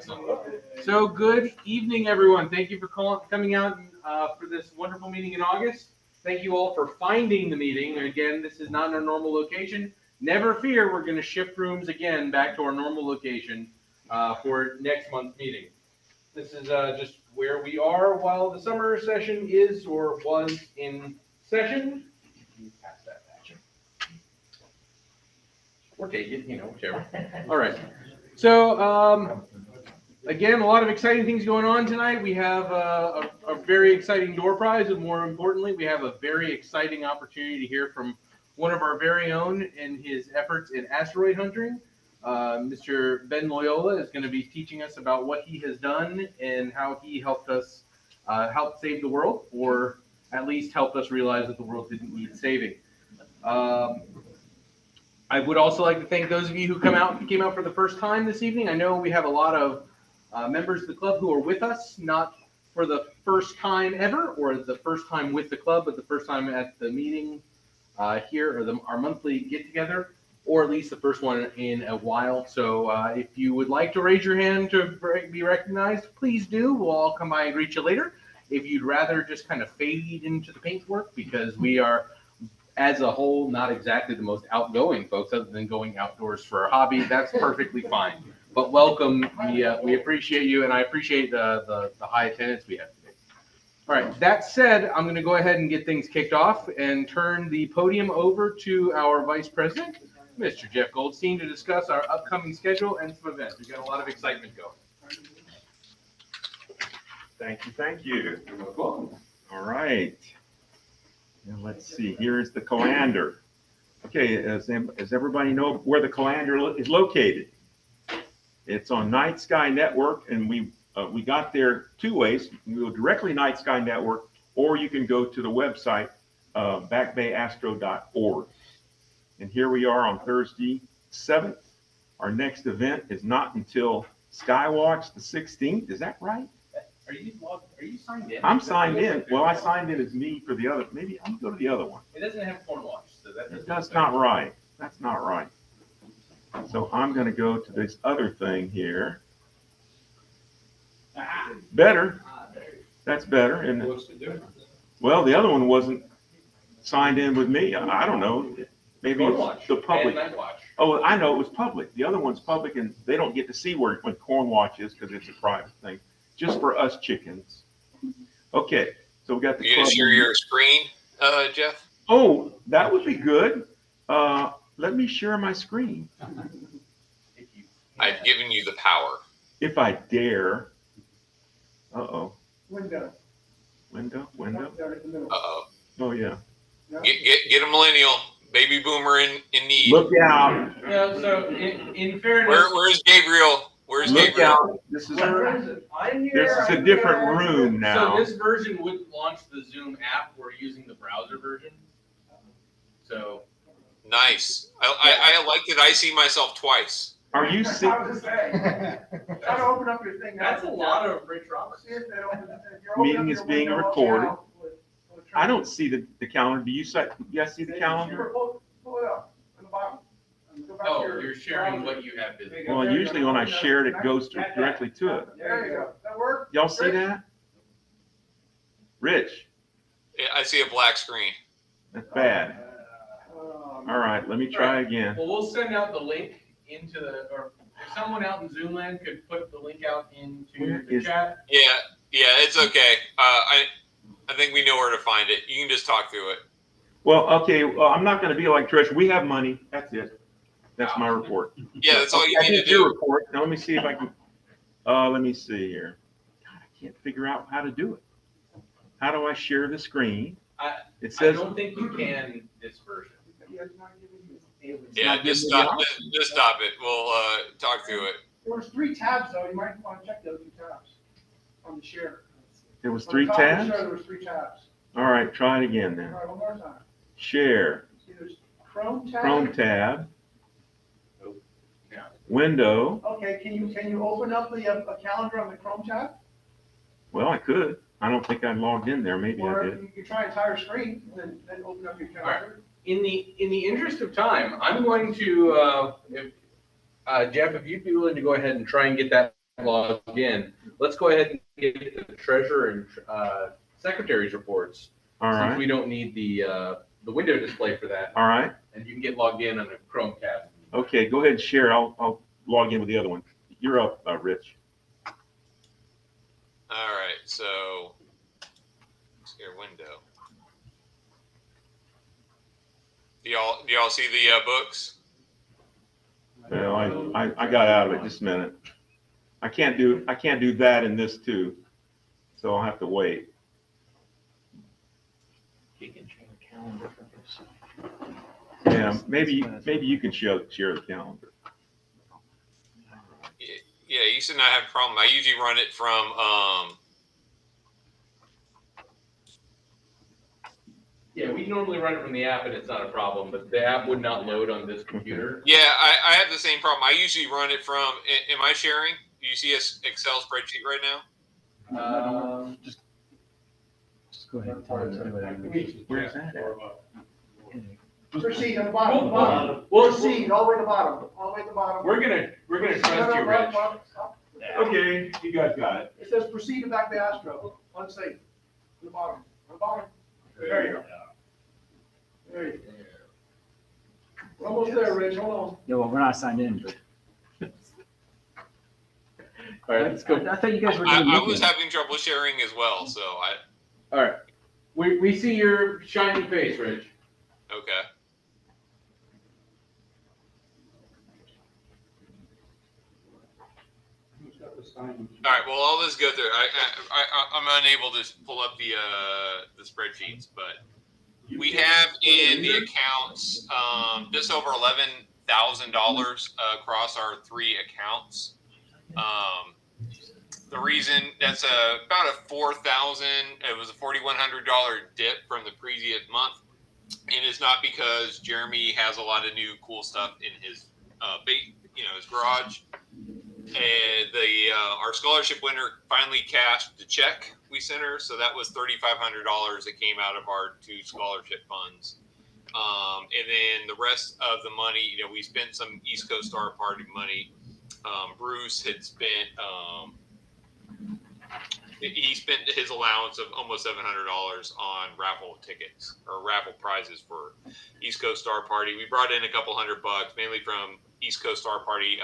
So good evening, everyone. Thank you for coming out for this wonderful meeting in August. Thank you all for finding the meeting. Again, this is not our normal location. Never fear, we're going to shift rooms again back to our normal location for next month's meeting. This is just where we are while the summer session is or was in session. Pass that back. Or take it, whichever. All right. So, again, a lot of exciting things going on tonight. We have a very exciting door prize, and more importantly, we have a very exciting opportunity to hear from one of our very own in his efforts in asteroid hunting. Mr. Ben Loyola is going to be teaching us about what he has done and how he helped us help save the world, or at least helped us realize that the world didn't need saving. I would also like to thank those of you who came out for the first time this evening. I know we have a lot of members of the club who are with us, not for the first time ever, or the first time with the club, but the first time at the meeting here, or our monthly get-together, or at least the first one in a while. So if you would like to raise your hand to be recognized, please do. We'll all come by and greet you later. If you'd rather just kind of fade into the paintwork, because we are, as a whole, not exactly the most outgoing folks, other than going outdoors for a hobby, that's perfectly fine. But welcome, we appreciate you, and I appreciate the high attendance we have today. All right, that said, I'm going to go ahead and get things kicked off and turn the podium over to our Vice President, Mr. Jeff Goldstein, to discuss our upcoming schedule and some events. We've got a lot of excitement going. Thank you, thank you. You're most welcome. All right. Now let's see, here is the calendar. Okay, as everybody know where the calendar is located. It's on Night Sky Network, and we got there two ways. You go directly Night Sky Network, or you can go to the website, backbayastro.org. And here we are on Thursday, 7th. Our next event is not until Skywatch the 16th. Is that right? Are you signed in? I'm signed in. Well, I signed in as me for the other. Maybe I'm going to go to the other one. It doesn't have Cornwatch, so that's not right. That's not right. So I'm going to go to this other thing here. Better. That's better. And well, the other one wasn't signed in with me. I don't know. Maybe it's the public. Oh, I know it was public. The other one's public, and they don't get to see when Cornwatch is because it's a private thing. Just for us chickens. Okay, so we got the. You gonna share your screen, Jeff? Oh, that would be good. Let me share my screen. I've given you the power. If I dare. Uh-oh. Window. Uh-oh. Oh, yeah. Get a millennial, baby boomer in need. Look out. Yeah, so in fairness. Where's Gabriel? Where's Look Gabriel? out. This is a different room now. So this version wouldn't launch the Zoom app. We're using the browser version. So. Nice. I like that I see myself twice. Are you sick? Try to open up your thing. That's a lot of Rich Roberts. Meeting is being recorded. I don't see the calendar. Do you guys see the calendar? Pull it up on the bottom. Oh, you're sharing what you have busy. Well, usually when I share it, it goes directly to it. There you go. That work? Y'all see that? Rich, I see a black screen. that's bad. All right, let me try again. Well, we'll send out the link or if someone out in Zoom land could put the link out into the chat. Yeah, it's okay. I think we know where to find it. You can just talk through it. Well, okay, I'm not going to be like Trish. We have money. That's it. That's my report. Yeah, that's all you need to do. Your report. Now, let me see if I can. Let me see here. God, I can't figure out how to do it. How do I share the screen? It says. I don't think you can this version. Yeah, just stop it. We'll talk through it. There was 3 tabs though. You might want to check those 2 tabs on the share. There was 3 tabs? There was 3 tabs. All right, try it again then. All right, one more time. Share. See, there's Chrome tab. Chrome tab. Yeah. Window. Okay, can you open up the calendar on the Chrome tab? Well, I could. I don't think I logged in there. Maybe Or I did. you can try entire screen and then open up your calendar. In the interest of time, I'm going to, Jeff, if you'd be willing to go ahead and try and get that logged in. Let's go ahead and get the treasurer and secretary's reports. All Since right. we don't need the window display for that. All right. And you can get logged in on a Chromecast. Okay, go ahead and share. I'll log in with the other one. You're up, Rich. All right, so share window. Do y'all see the books? Well, I got out of it just a minute. I can't do that in this too, so I'll have to wait. Yeah, maybe you can share the calendar. Yeah, you should not have a problem. I usually run it from Yeah, we normally run it from the app and it's not a problem, but the app would not load on this computer. Yeah, I have the same problem. I usually run it from. Am I sharing? Do you see an Excel spreadsheet right now? Just go ahead and tell us Where's that at? Proceed on the bottom. Proceed all the way to the bottom. All the way to the bottom. We're gonna trust you, Rich. Okay, you guys got it. It says proceed to back to Astro. Unsafe. On the bottom. On the bottom. There you go. There you go. We're almost there, Rich. Hold on. Yeah, well, we're not signed in, but All right, let's go. I thought you guys were doing I was having trouble sharing as well, so All right. We see your shiny face, Rich. okay. All right. Well, I'll just go through. I'm unable to pull up the spreadsheets, but we have in the accounts just over $11,000 across our 3 accounts. The reason that's about a $4,000. It was a $4,100 dip from the previous month, and it's not because Jeremy has a lot of new cool stuff in his his garage. And our scholarship winner finally cashed the check we sent her, so that was $3,500 that came out of our 2 scholarship funds. And then the rest of the money, we spent some East Coast Star Party money. Bruce had spent he spent his allowance of almost $700 on raffle tickets or raffle prizes for East Coast Star Party. We brought in a couple $100, mainly from East Coast Star Party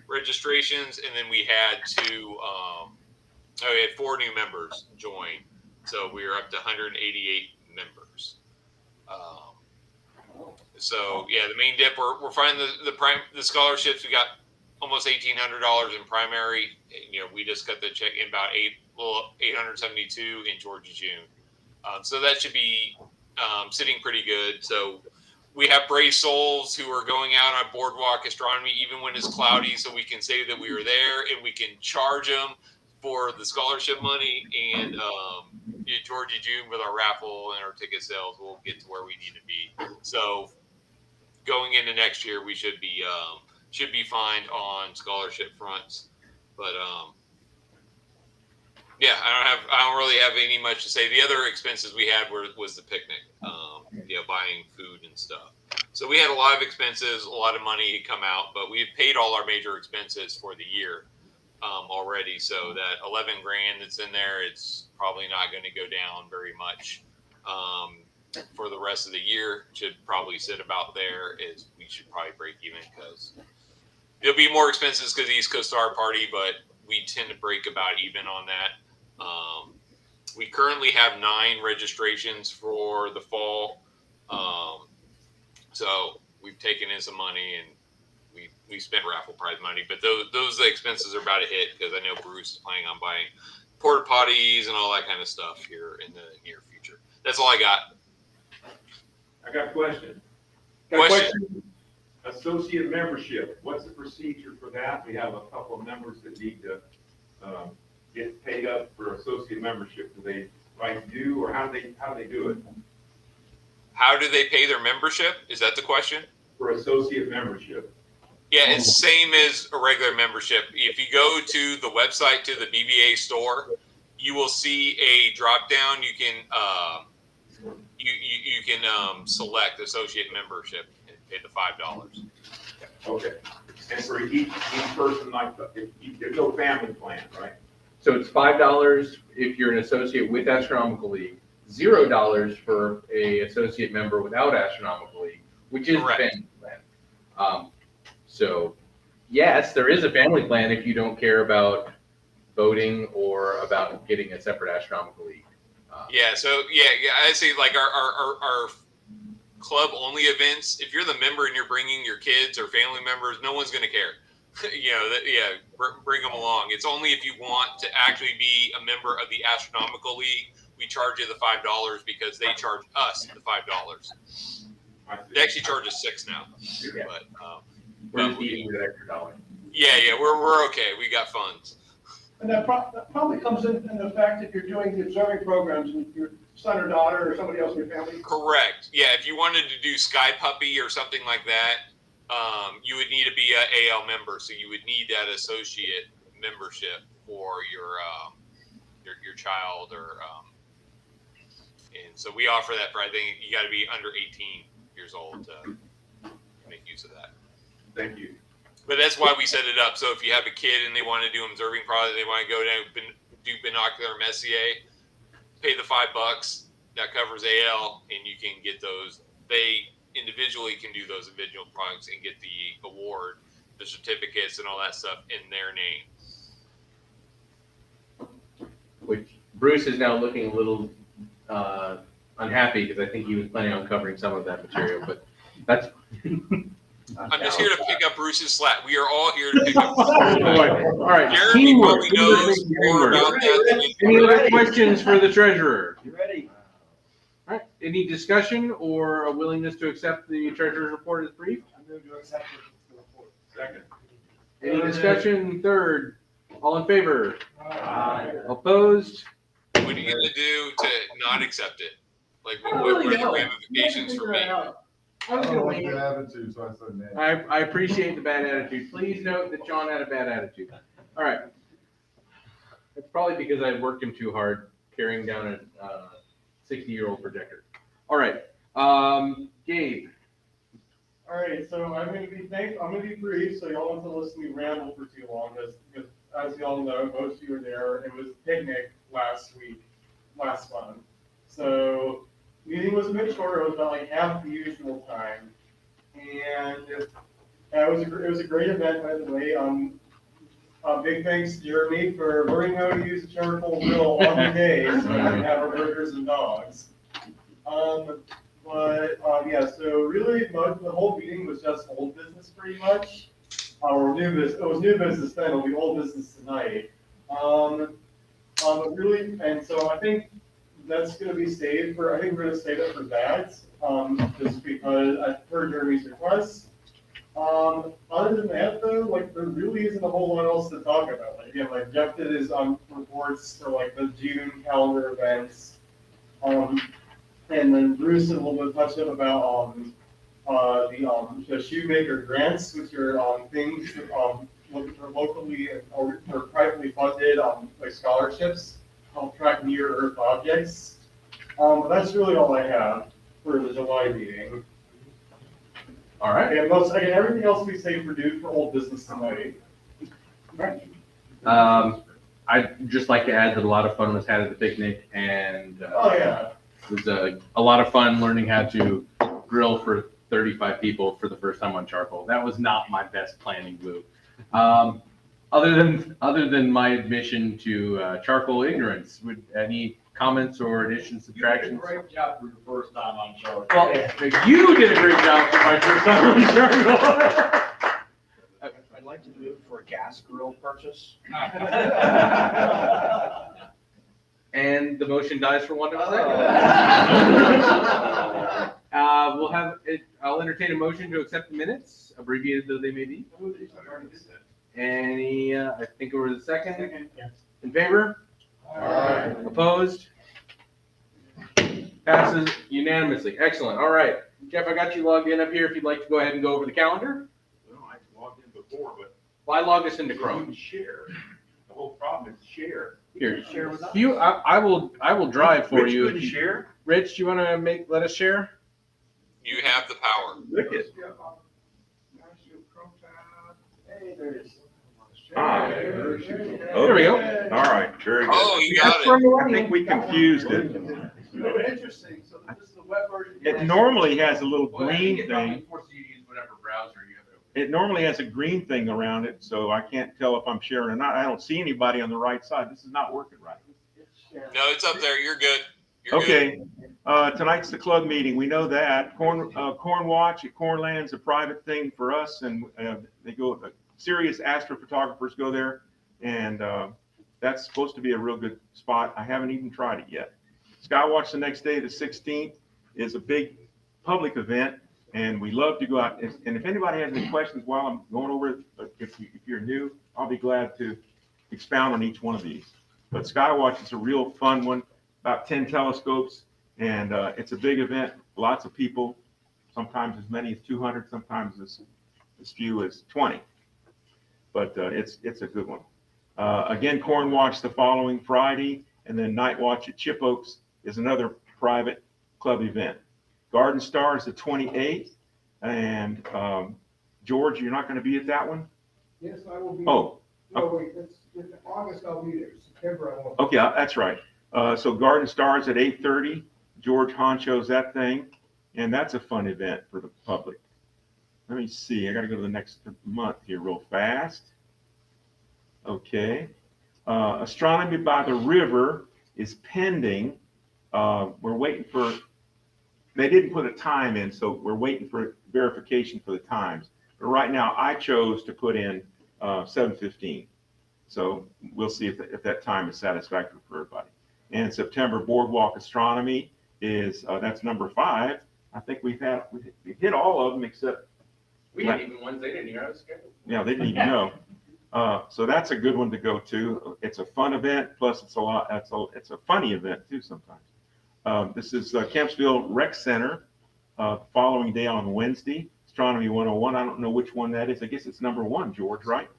registrations, and then we had we had 4 new members join, so we were up to 188 members. So yeah, the main dip, we're finding the scholarships. We got almost $1,800 in primary. We just got the check in about 872 in Georgia June. So that should be sitting pretty good. So we have brave souls who are going out on boardwalk astronomy even when it's cloudy, so we can say that we were there, and we can charge them for the scholarship money. And Georgia June with our raffle and our ticket sales, we'll get to where we need to be. So going into next year, we should be fine on scholarship fronts. But yeah, I don't really have any much to say. The other expenses we had was the picnic, buying food and stuff. So we had a lot of expenses, a lot of money had come out, but we had paid all our major expenses for the year already. So that $11,000 that's in there, it's probably not going to go down very much for the rest of the year. Should probably sit about there. We should probably break even because there'll be more expenses because the East Coast Star Party, but we tend to break about even on that. We currently have 9 registrations for the fall. So we've taken in some money and we spent raffle prize money, but those expenses are about to hit because I know Bruce is planning on buying porta potties and all that kind of stuff here in the near future. That's all I got. I got a question. Associate membership. What's the procedure for that? We have a couple of members that need to get paid up for associate membership. Do they write you, or how do they do it? How do they pay their membership? Is that the question? For associate membership. Yeah, it's same as a regular membership. If you go to the website, to the BBAA store, you will see a drop down. You can select associate membership and pay the $5. Okay. And for each person, like, there's no family plan, right? So it's $5 if you're an associate with Astronomical League, $0 for a associate member without Astronomical League, which is the Correct. family plan. So yes, there is a family plan if you don't care about voting or about getting a separate Astronomical League. Yeah, so I say like our club only events. If you're the member and you're bringing your kids or family members, no one's gonna care. Bring them along. It's only if you want to actually be a member of the Astronomical League, we charge you the $5 because they charge us the $5. They actually charge us $6 now, but We're just eating with an extra $1. yeah, we're okay. We got funds. And that probably comes in the fact if you're doing the observing programs and your son or daughter or somebody else in your family. Correct. Yeah, if you wanted to do Sky Puppy or something like that, you would need to be an AL member. So you would need that associate membership for your child and so we offer that for, I think you got to be under 18 years old to make use of that. Thank you. But that's why we set it up. So if you have a kid and they want to do observing product, they want to go down do binocular Messier, pay the $5. That covers AL, and you can get those. They individually can do those individual products and get the award, the certificates, and all that stuff in their name. Which Bruce is now looking a little unhappy because I think he was planning on covering some of that material, but that's. I'm just here to pick up Bruce's slack. We are all here to pick up Bruce's slack. All right, Jeremy teamwork. probably knows more about that than Any other questions for the treasurer? You ready? All right, any discussion or a willingness to accept the treasurer's report as brief? I'm going to accept the report. Second. Any discussion? Third, all in favor? Aye. Opposed? What are you going to do to not accept it? Like, what are the ramifications for me? I was gonna like wait. the attitude, so I said nay. I appreciate the bad attitude. Please note that John had a bad attitude. All right. It's probably because I worked him too hard carrying down a 60-year-old projector. All right. Gabe. All right, so I'm gonna be brief, so y'all don't have to listen to me ramble for too long, because as y'all know, most of you were there. It was picnic last month. So meeting was a bit short. It was about like half the usual time, and it was a great event, by the way. Big thanks to Jeremy for learning how to use a charcoal grill on the day, so we can have our burgers and dogs. Yeah, so really the whole meeting was just old business pretty much. Or new business. It was new business then, it'll be old business tonight. Really, and so I think that's gonna be saved for, I think we're gonna save it for that, just because I heard Jeremy's request. Other than that though, like there really isn't a whole lot else to talk about. Like again, like Jeff did his reports for like the June calendar events. And then Bruce and a little bit touched up about the shoemaker grants, which are things that looking for locally or privately funded like scholarships help track near Earth objects. That's really all I have for the July meeting. All right. And everything else we say for due for old business tonight. I'd just like to add that a lot of fun was had at the picnic, and Oh yeah. it was a lot of fun learning how to grill for 35 people for the first time on charcoal. That was not my best planning move. Other than my admission to charcoal ignorance, would any comments or additions, subtractions? Great job for your first time on charcoal. Well, you did a great job for my first time on charcoal. I'd like to move for a gas grill purchase. And the motion dies for want of a second. We'll have it. I'll entertain a motion to accept the minutes, abbreviated though they may be. Any? I think it was the second. In favor? Aye. Opposed? Passes unanimously. Excellent. All right, Jeff, I got you logged in up here. If you'd like to go ahead and go over the calendar. Well, I logged in before, but Why log us into you Chrome? can share. The whole problem is share. Here, Share with us? I will drive for Rich you. couldn't share? Rich, do you want to let us share? You have the power. Wicked. There we go. All right, very good. Oh, you got it. I think we confused it. Interesting, so this is the web version. It normally has a little Well, I think green it probably thing. forces you to use whatever browser you have it open. It normally has a green thing around it, so I can't tell if I'm sharing or not. I don't see anybody on the right side. This is not working right. No, it's up there. You're good. You're good. Okay, tonight's the club meeting. We know that. Corn Watch at Cornland's a private thing for us, and they go, serious astrophotographers go there, and that's supposed to be a real good spot. I haven't even tried it yet. Skywatch the next day, the 16th, is a big public event, and we love to go out. And if anybody has any questions while I'm going over it, if you're new, I'll be glad to expound on each one of these. But Skywatch is a real fun one, about 10 telescopes, and it's a big event, lots of people, sometimes as many as 200, sometimes as few as 20. But it's a good one. Again, Corn Watch the following Friday, and then Night Watch at Chip Oaks is another private club event. Garden Star is the 28th, and George, you're not going to be at that one? Yes, I will be. Oh. No, wait, that's, in August I'll be there, September I won't. Okay, that's right. So Garden Stars at 8:30. George honchos that thing, and that's a fun event for the public. Let me see. I got to go to the next month here real fast. Okay. Astronomy by the River is pending. We're waiting for. They didn't put a time in, so we're waiting for verification for the times. But right now, I chose to put in 7:15. So we'll see if that time is satisfactory for everybody. And September Boardwalk Astronomy is that's number 5. I think we've hit all of them except We had even ones they didn't even have scheduled. yeah, they didn't even know. So that's a good one to go to. It's a fun event, plus it's a funny event too sometimes. This is Kempsville Rec Center following day on Wednesday. Astronomy 101. I don't know which one that is. I guess it's number 1, George, right?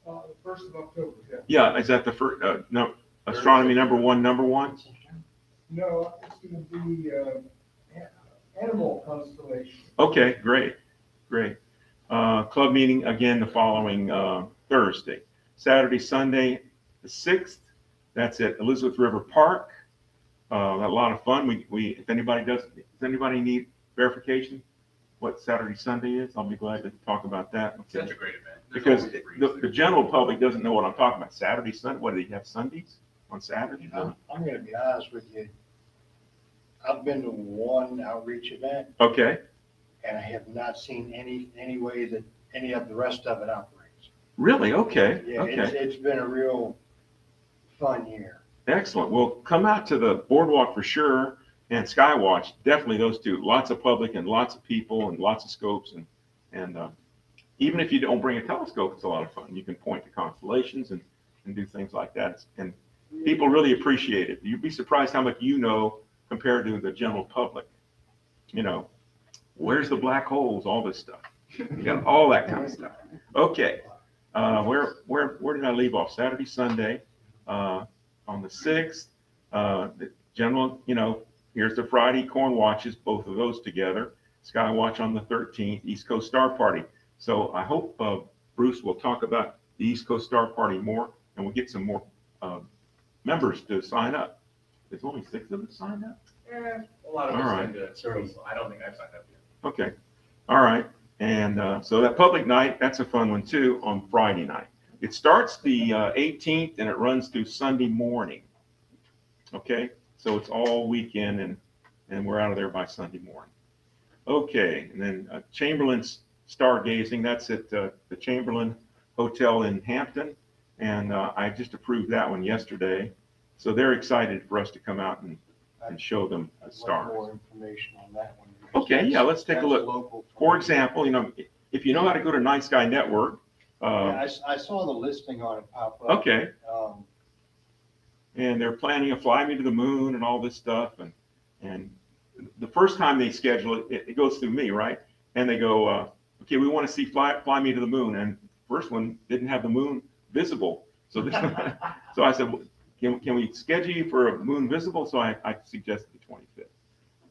The 1st of October, yeah. Yeah, is that the first? No, Astronomy number 1, number 1. No, it's gonna be, animal constellation. Okay, great. Club meeting again the following Thursday. Saturday, Sunday, the 6th. That's at Elizabeth River Park. A lot of fun. If anybody does anybody need verification what Saturday, Sunday is, I'll be glad to talk about that. Such a great event. Because the general public doesn't know what I'm talking about. Saturday, Sunday, what do they have Sundays on Saturdays? I'm gonna be honest with you. I've been to one outreach event Okay, and I have not seen any way that any of the rest of it operates. really? Okay, Yeah, okay. it's been a real fun year. Excellent. Well, come out to the boardwalk for sure, and Skywatch, definitely those two. Lots of public and lots of people and lots of scopes, and even if you don't bring a telescope, it's a lot of fun. You can point to constellations and do things like that, and people really appreciate it. You'd be surprised how much you know compared to the general public. You know, where's the black holes? All this stuff. You got all that kind of stuff. Okay, where did I leave off? Saturday, Sunday. On the 6th, the general, here's the Friday Corn Watches, both of those together. Skywatch on the 13th, East Coast Star Party. So I hope Bruce will talk about the East Coast Star Party more, and we'll get some more members to sign up. There's only 6 of us signed up? A lot of All us right. signed up, so I don't think I've signed up yet. Okay. All right. And so that public night, that's a fun one too, on Friday night. It starts the 18th and it runs through Sunday morning. Okay, so it's all weekend and we're out of there by Sunday morning. Okay, and then Chamberlain's Stargazing, that's at the Chamberlain Hotel in Hampton. And I just approved that one yesterday. So they're excited for us to come out and show them the I'd like stars. more information on that one. Okay, yeah, let's take a That's look. local. For example, if you know how to go to Night Sky Network, Yeah, I saw the listing on it pop up. okay, and they're planning a Fly Me to the Moon and all this stuff. And the first time they schedule it, it goes through me, right? And they go, okay, we want to see Fly Me to the Moon. And first one didn't have the moon visible. So this, so I said, well, can we schedule you for a moon visible? So I suggested the 25th.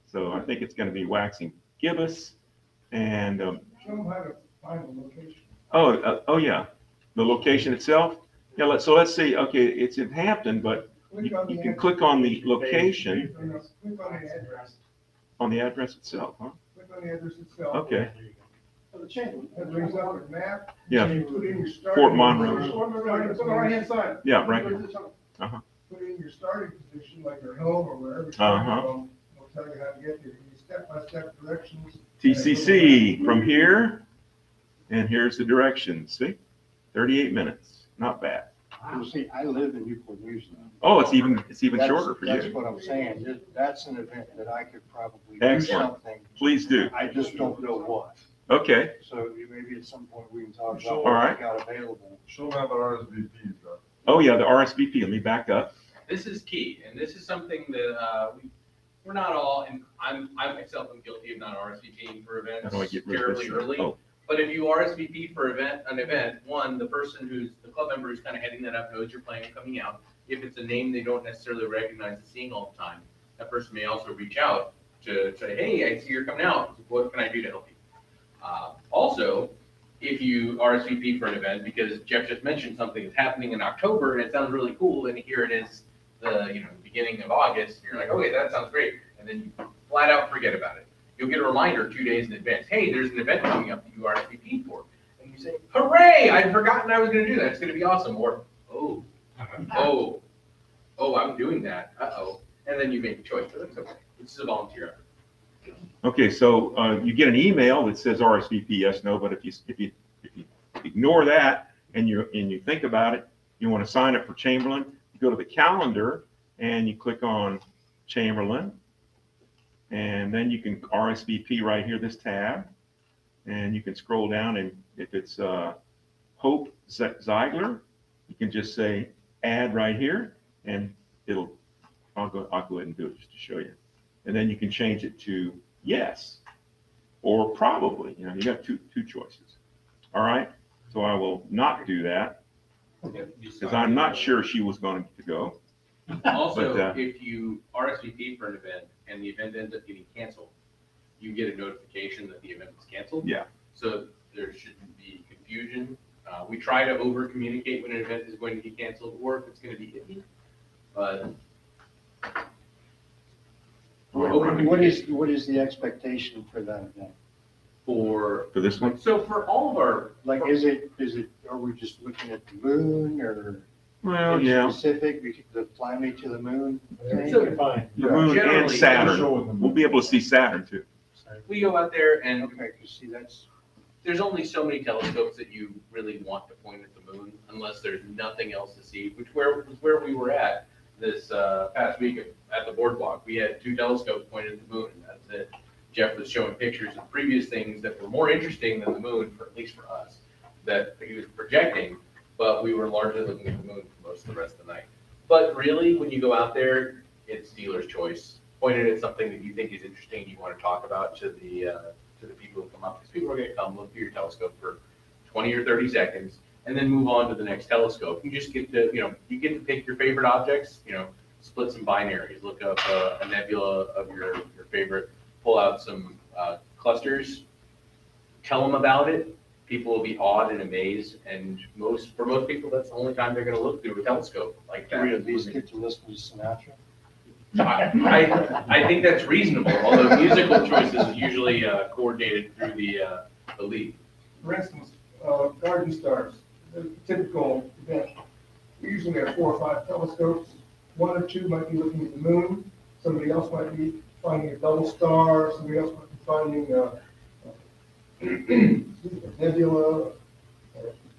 So I think it's going to be waxing gibbous and Show them how to find the location. oh yeah, The location itself? Yeah, so let's see, okay, it's in Hampton, but you can click on the location, Click on the address. on the address itself, huh? Click on the address itself. Okay, That brings up a map. yeah, And you put in your starting. Fort Monroe. It's on the right-hand side. Yeah, right here. Uh-huh. Put in your starting position, like your home or wherever you're Uh-huh. from. We'll tell you how to get there. Give you step-by-step directions. TCC from here, and here's the directions, see? 38 minutes, not bad. You see, I live in Newport News now. Oh, it's even That's- shorter for That's you. what I'm saying. That's an event that I could probably do Excellent. something. Please do. I just don't know what. Okay, So maybe at some point we can talk about All what right. we got available. Show them how the RSVPs go. oh yeah, the RSVP, let me back up. This is key, and this is something that we're not all, and I myself am guilty of not RSVPing for events How do I get rid of terribly this? early. Oh, But if you RSVP for an event, one, the person who's the club member who's kind of heading that up knows you're planning on coming out. If it's a name they don't necessarily recognize and seeing all the time, that person may also reach out to say, hey, I see you're coming out. What can I do to help you? Also, if you RSVP for an event, because Jeff just mentioned something that's happening in October and it sounds really cool, and here it is, the beginning of August, you're like, okay, that sounds great, and then you flat out forget about it. You'll get a reminder 2 days in advance. Hey, there's an event coming up that you RSVP'd for, and you say, hooray! I'd forgotten I was going to do that. It's going to be awesome. Or I'm doing that. And then you make a choice. But that's okay. This is a volunteer effort. okay, so you get an email that says RSVP, yes, no, but if you ignore that and you think about it, you want to sign up for Chamberlain, you go to the calendar and you click on Chamberlain, and then you can RSVP right here, this tab, and you can scroll down, and if it's Hope Ziegler, you can just say add right here, and I'll go ahead and do it just to show you. And then you can change it to yes, or probably, you got two choices. All right, so I will not do that, because I'm not sure she was going to go. Also, But, if you RSVP for an event and the event ends up getting canceled, you get a notification that the event was canceled. Yeah. So there shouldn't be confusion. We try to over communicate when an event is going to get canceled or if it's going to be iffy. But What is the expectation for that event? for this one? So for all of our, Like, is it, are we just looking at the moon or Well, any yeah, specific, the fly me to the moon thing? So- Fine. the moon and Generally, Saturn. We'll be able to see Saturn too. we go out there and Okay, 'cause see, that's, there's only so many telescopes that you really want to point at the moon unless there's nothing else to see, which was where we were at this past week at the boardwalk. We had 2 telescopes pointed at the moon, and that's it. Jeff was showing pictures of previous things that were more interesting than the moon, at least for us, that he was projecting, but we were largely looking at the moon for most of the rest of the night. But really, when you go out there, it's dealer's choice. Point it at something that you think is interesting, you want to talk about to the people who come up, because people are going to come look through your telescope for 20 or 30 seconds, and then move on to the next telescope. You just get to, you get to pick your favorite objects, split some binaries, look up a nebula of your favorite, pull out some clusters, tell them about it. People will be awed and amazed, and for most people, that's the only time they're going to look through a telescope like do we at that. least get to listen to Sinatra? I think that's reasonable, although musical choices is usually coordinated through the league. For instance, garden stars, the typical event. We usually have 4 or 5 telescopes. 1 or 2 might be looking at the moon. Somebody else might be finding a double star. Somebody else might be finding a nebula,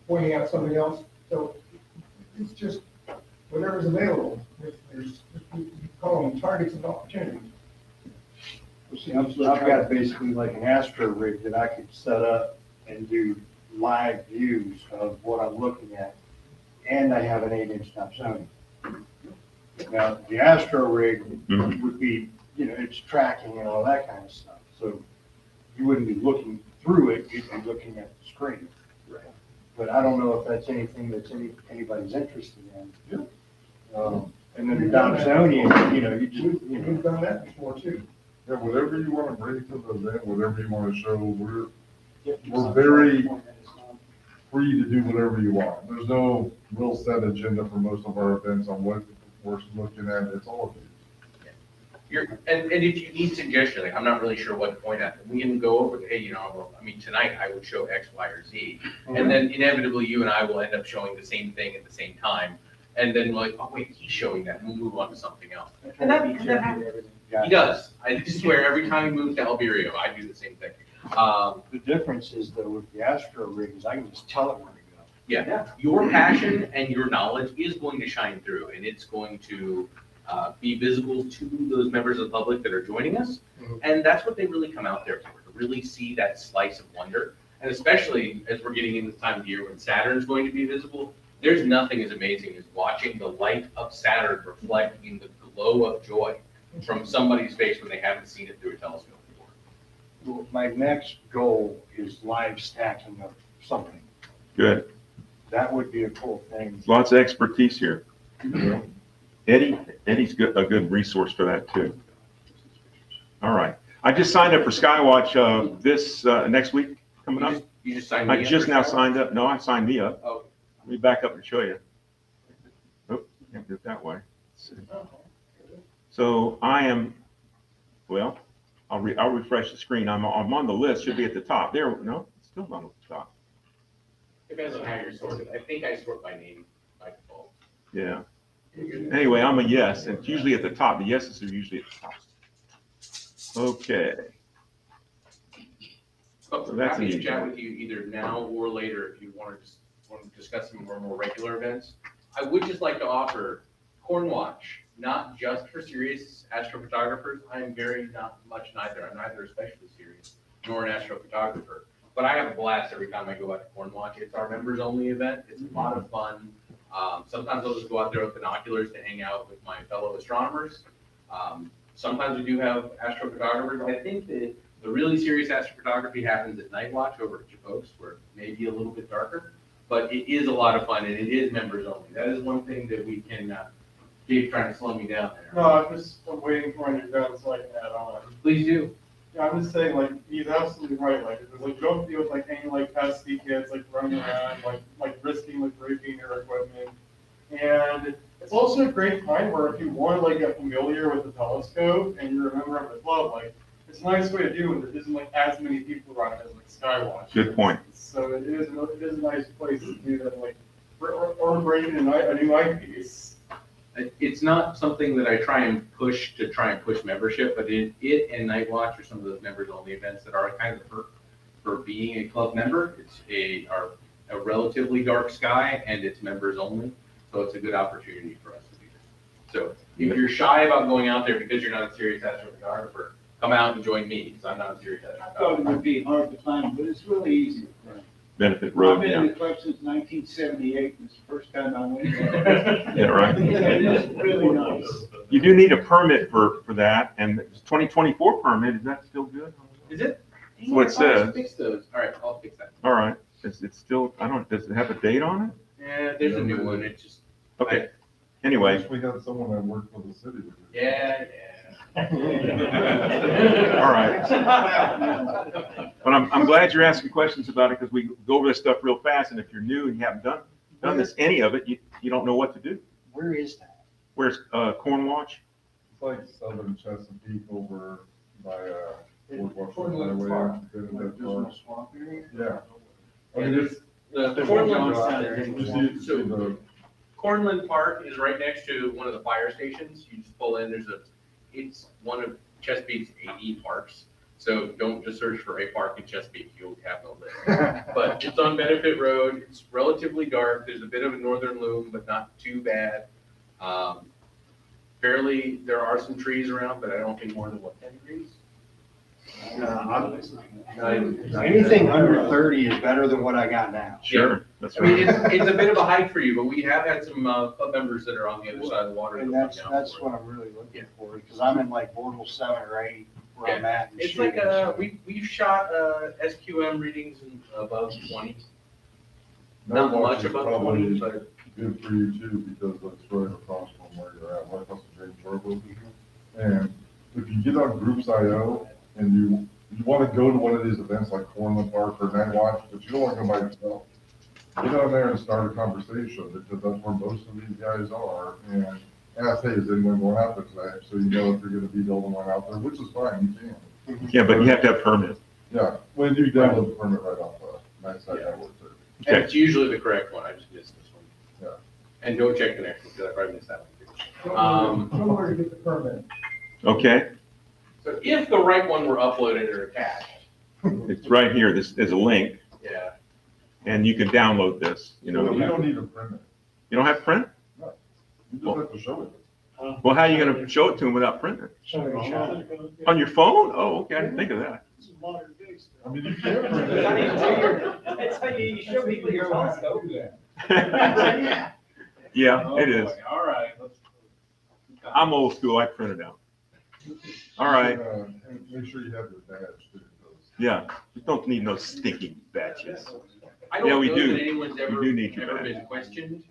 pointing out something else. So it's just whatever's available. You call them targets and opportunities. Well, see, I've got basically like an astro rig that I could set up and do live views of what I'm looking at. And I have an 8-inch Sony. Now, the astro rig would be, it's tracking and all that kind of stuff. So you wouldn't be looking through it, you'd be looking at the screen. Right. But I don't know if that's anything that's anybody's interested in. And then the Dobsonian, you just, We've done that before too. Yeah, whatever you want to bring to the event, whatever you want to show, we're very, free to do whatever you want. There's no real set agenda for most of our events on what we're looking at. It's all of you. And if you need suggestions, like, I'm not really sure what to point at, we can go over, hey, well, I mean, tonight I would show X, Y, or Z. And then inevitably you and I will end up showing the same thing at the same time. And then we're like, oh wait, he's showing that, and we'll move on to something else. And that happens. He does. I swear, every time he moves to Alberio, I do the same thing. The difference is that with the Astro rig is I can just tell it where to go. Yeah, your passion and your knowledge is going to shine through, and it's going to be visible to those members of the public that are joining us. And that's what they really come out there for, to really see that slice of wonder. And especially as we're getting into the time of year when Saturn's going to be visible, there's nothing as amazing as watching the light of Saturn reflect in the glow of joy from somebody's face when they haven't seen it through a telescope before. Well, my next goal is live stacking of something. Good. That would be a cool thing. Lots of expertise here. Eddie's a good resource for that too. All right. I just signed up for Skywatch this next week coming up. You just signed me up? I just now signed up. No, I signed me up. Oh. Let me back up and show you. Oh, can't do it that way. So I am, well, I'll refresh the screen. I'm on the list. Should be at the top. There, no, it's still not at the top. Depends on how you're sorted. I think I sort by name by default. Yeah. Anyway, I'm a yes, and it's usually at the top. The yeses are usually at the top. Okay. So So that's happy to an chat easy with you either now or later if you want to discuss some more regular events. I would just like to offer Cornwatch, not just for serious astrophotographers. I am very not much neither. I'm neither especially serious nor an astrophotographer. But I have a blast every time I go out to Cornwatch. It's our members only event. It's a lot of fun. Sometimes I'll just go out there with binoculars to hang out with my fellow astronomers. Sometimes we do have astrophotographers. I think that the really serious astrophotography happens at Night Watch over at Japoks, where it may be a little bit darker, but it is a lot of fun and it is members only. That is one thing that we can, Dave trying to slow me down there. No, I'm just waiting for my new gun so I can add on. Please do. Yeah, I'm just saying, like, he's absolutely right, like, because, like, you don't deal with, like, any, like, pesky kids, like, running around, like risking, like, breaking your equipment. And it's also a great time where if you want to, like, get familiar with the telescope and you're a member of the club, like, it's a nice way to do it. There isn't, like, as many people around as, like, Skywatch. Good point. So it is a nice place to do that, like, or bring in a new eyepiece. It's not something that I try and push membership, but it and Night Watch are some of those members only events that are kind of the perk for being a club member. It's a relatively dark sky and it's members only, so it's a good opportunity for us to do this. So if you're shy about going out there because you're not a serious astrophotographer, come out and join me because I'm not a serious I thought it would be hard to find, but it's really easy. Benefit I've Road, been yeah. in the club since 1978, and it's the first time I went. Yeah, right. It is really nice. You do need a permit for that, and the 2024 permit, is that still good? Is it? That's what it says. Fix those. All right, I'll fix that. All right. It's still, does it have a date on it? Yeah, there's a new one. It's just. Okay. I Anyway, wish we had someone that worked for the city. Yeah. all right. But I'm glad you're asking questions about it because we go over this stuff real fast, and if you're new and you haven't done this, any of it, you don't know what to do. Where is that? Where's Cornwatch? It's like southern Chesapeake over by, Boardwalk Cornland Highway. Park. Bit of that There's no park. swamp area? Yeah. I mean, it's, The you see the, Cornland Park is right next to one of the fire stations. You just pull in, it's one of Chesapeake's 80 parks. So don't just search for a park in Chesapeake, you'll have no list. But it's on Benefit Road, it's relatively dark, there's a bit of a northern loom, but not too bad. There are some trees around, but I don't think more than 10 degrees? Anything under 30 is better than what I got now. Sure. That's I mean, right. it's a bit of a hike for you, but we have had some club members that are on the other side of the water. And that come down that's for it. what I'm really looking for, because I'm in like Bortle 7 or 8 where I'm at. and It's like shooting. we've shot SQM readings above 20. Night Not Watch much is above probably 20, but good for you too, because it's right across from where you're at, right across the James River. And if you get on Groups.io and you want to go to one of these events like Cornland Park or Night Watch, but you don't want to go by yourself, get on there and start a conversation, because that's where most of these guys are, and ask, hey, is anyone going out there tonight? So you know if you're gonna be building one out there, which is fine, you can. Yeah, but you have to have permit. Yeah, when you download the permit right off the nice side network too. And Okay. it's usually the correct one, I just missed this one. Yeah. And don't check the next one, because I probably missed that one. Don't worry to get the permit. Okay, So if the right one were uploaded or attached, it's right here. This is a link, yeah. and you can download this, you No, you know. don't need a permit, You don't have print? you just have to show it. Well, how are you gonna show it to them without printing it? On your phone? Oh, okay, I didn't think of that. Modern day stuff. I mean, you can print it. That's how you show people your telescope. Yeah, it is. All right. I'm old school. I print it out. All right, And make sure you have your badge too. yeah. You don't need no stinky badges. I Yeah, don't we know do. that anyone's ever, do need your ever badge. been questioned.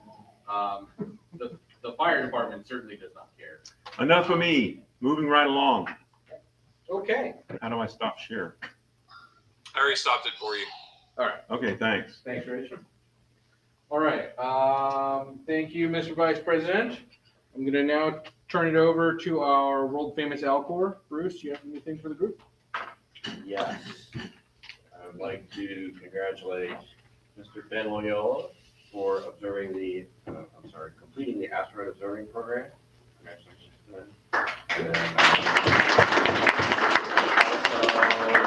The fire department certainly does not care. Enough of me. Moving right along. Okay. How do I stop share? I already stopped it for you. Okay, thanks. Thanks, Rich. All right, thank you, Mr. Vice President. I'm gonna now turn it over to our world famous Alcor. Bruce, you have anything for the group? Yes. I would like to congratulate Mr. Ben Loyola for observing completing the asteroid observing program. Congratulations to Ben.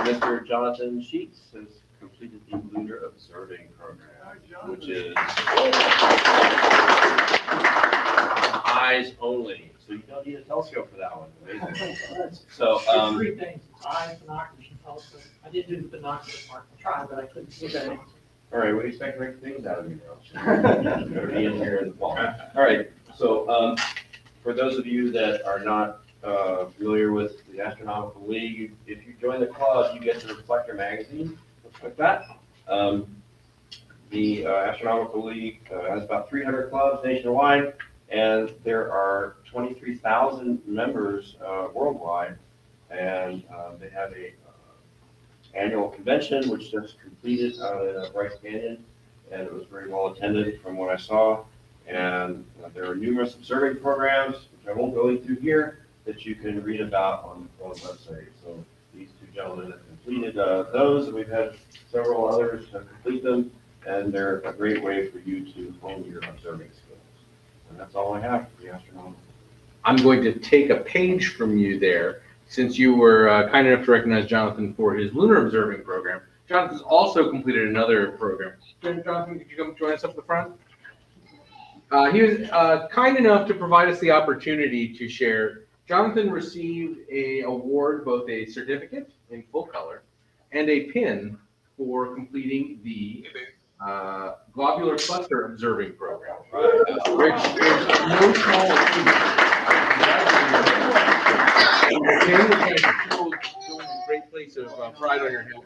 Mr. Jonathan Sheets has completed the lunar observing program, which is eyes only. So you don't need a telescope for that one. Amazing. So, It's three things, it's eyes, binoculars, and telescope. I did do the binocular part, I tried, but I couldn't see that. all right, what do you expect great things out of me, bro? Better be in here in the fall. All right, so, for those of you that are not, familiar with the Astronomical League, if you join the club, you get the Reflector magazine, looks like that. The Astronomical League has about 300 clubs nationwide, and there are 23,000 members worldwide, and they have a annual convention which just completed out in Bryce Canyon, and it was very well attended from what I saw. And there are numerous observing programs, which I won't go into here, that you can read about on the website. So these two gentlemen have completed those, and we've had several others complete them, and they're a great way for you to hone your observing skills. And that's all I have for the astronomical. I'm going to take a page from you there, since you were kind enough to recognize Jonathan for his lunar observing program. Jonathan's also completed another program. Jonathan, could you come join us up at the front? He was kind enough to provide us the opportunity to share. Jonathan received a award, both a certificate in full color and a pin for completing the globular cluster observing program, which is no small achievement. A great place of pride on your hill.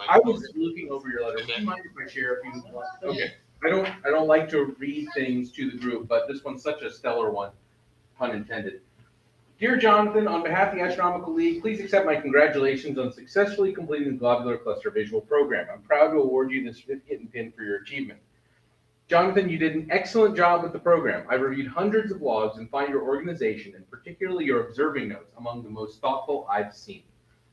I was looking over your letter. Would you mind if I share a few? Okay. I don't like to read things to the group, but this one's such a stellar one, pun intended. Dear Jonathan, on behalf of the Astronomical League, please accept my congratulations on successfully completing the Globular Cluster Visual Program. I'm proud to award you the certificate and pin for your achievement. Jonathan, you did an excellent job with the program. I've reviewed hundreds of logs and find your organization, and particularly your observing notes, among the most thoughtful I've seen.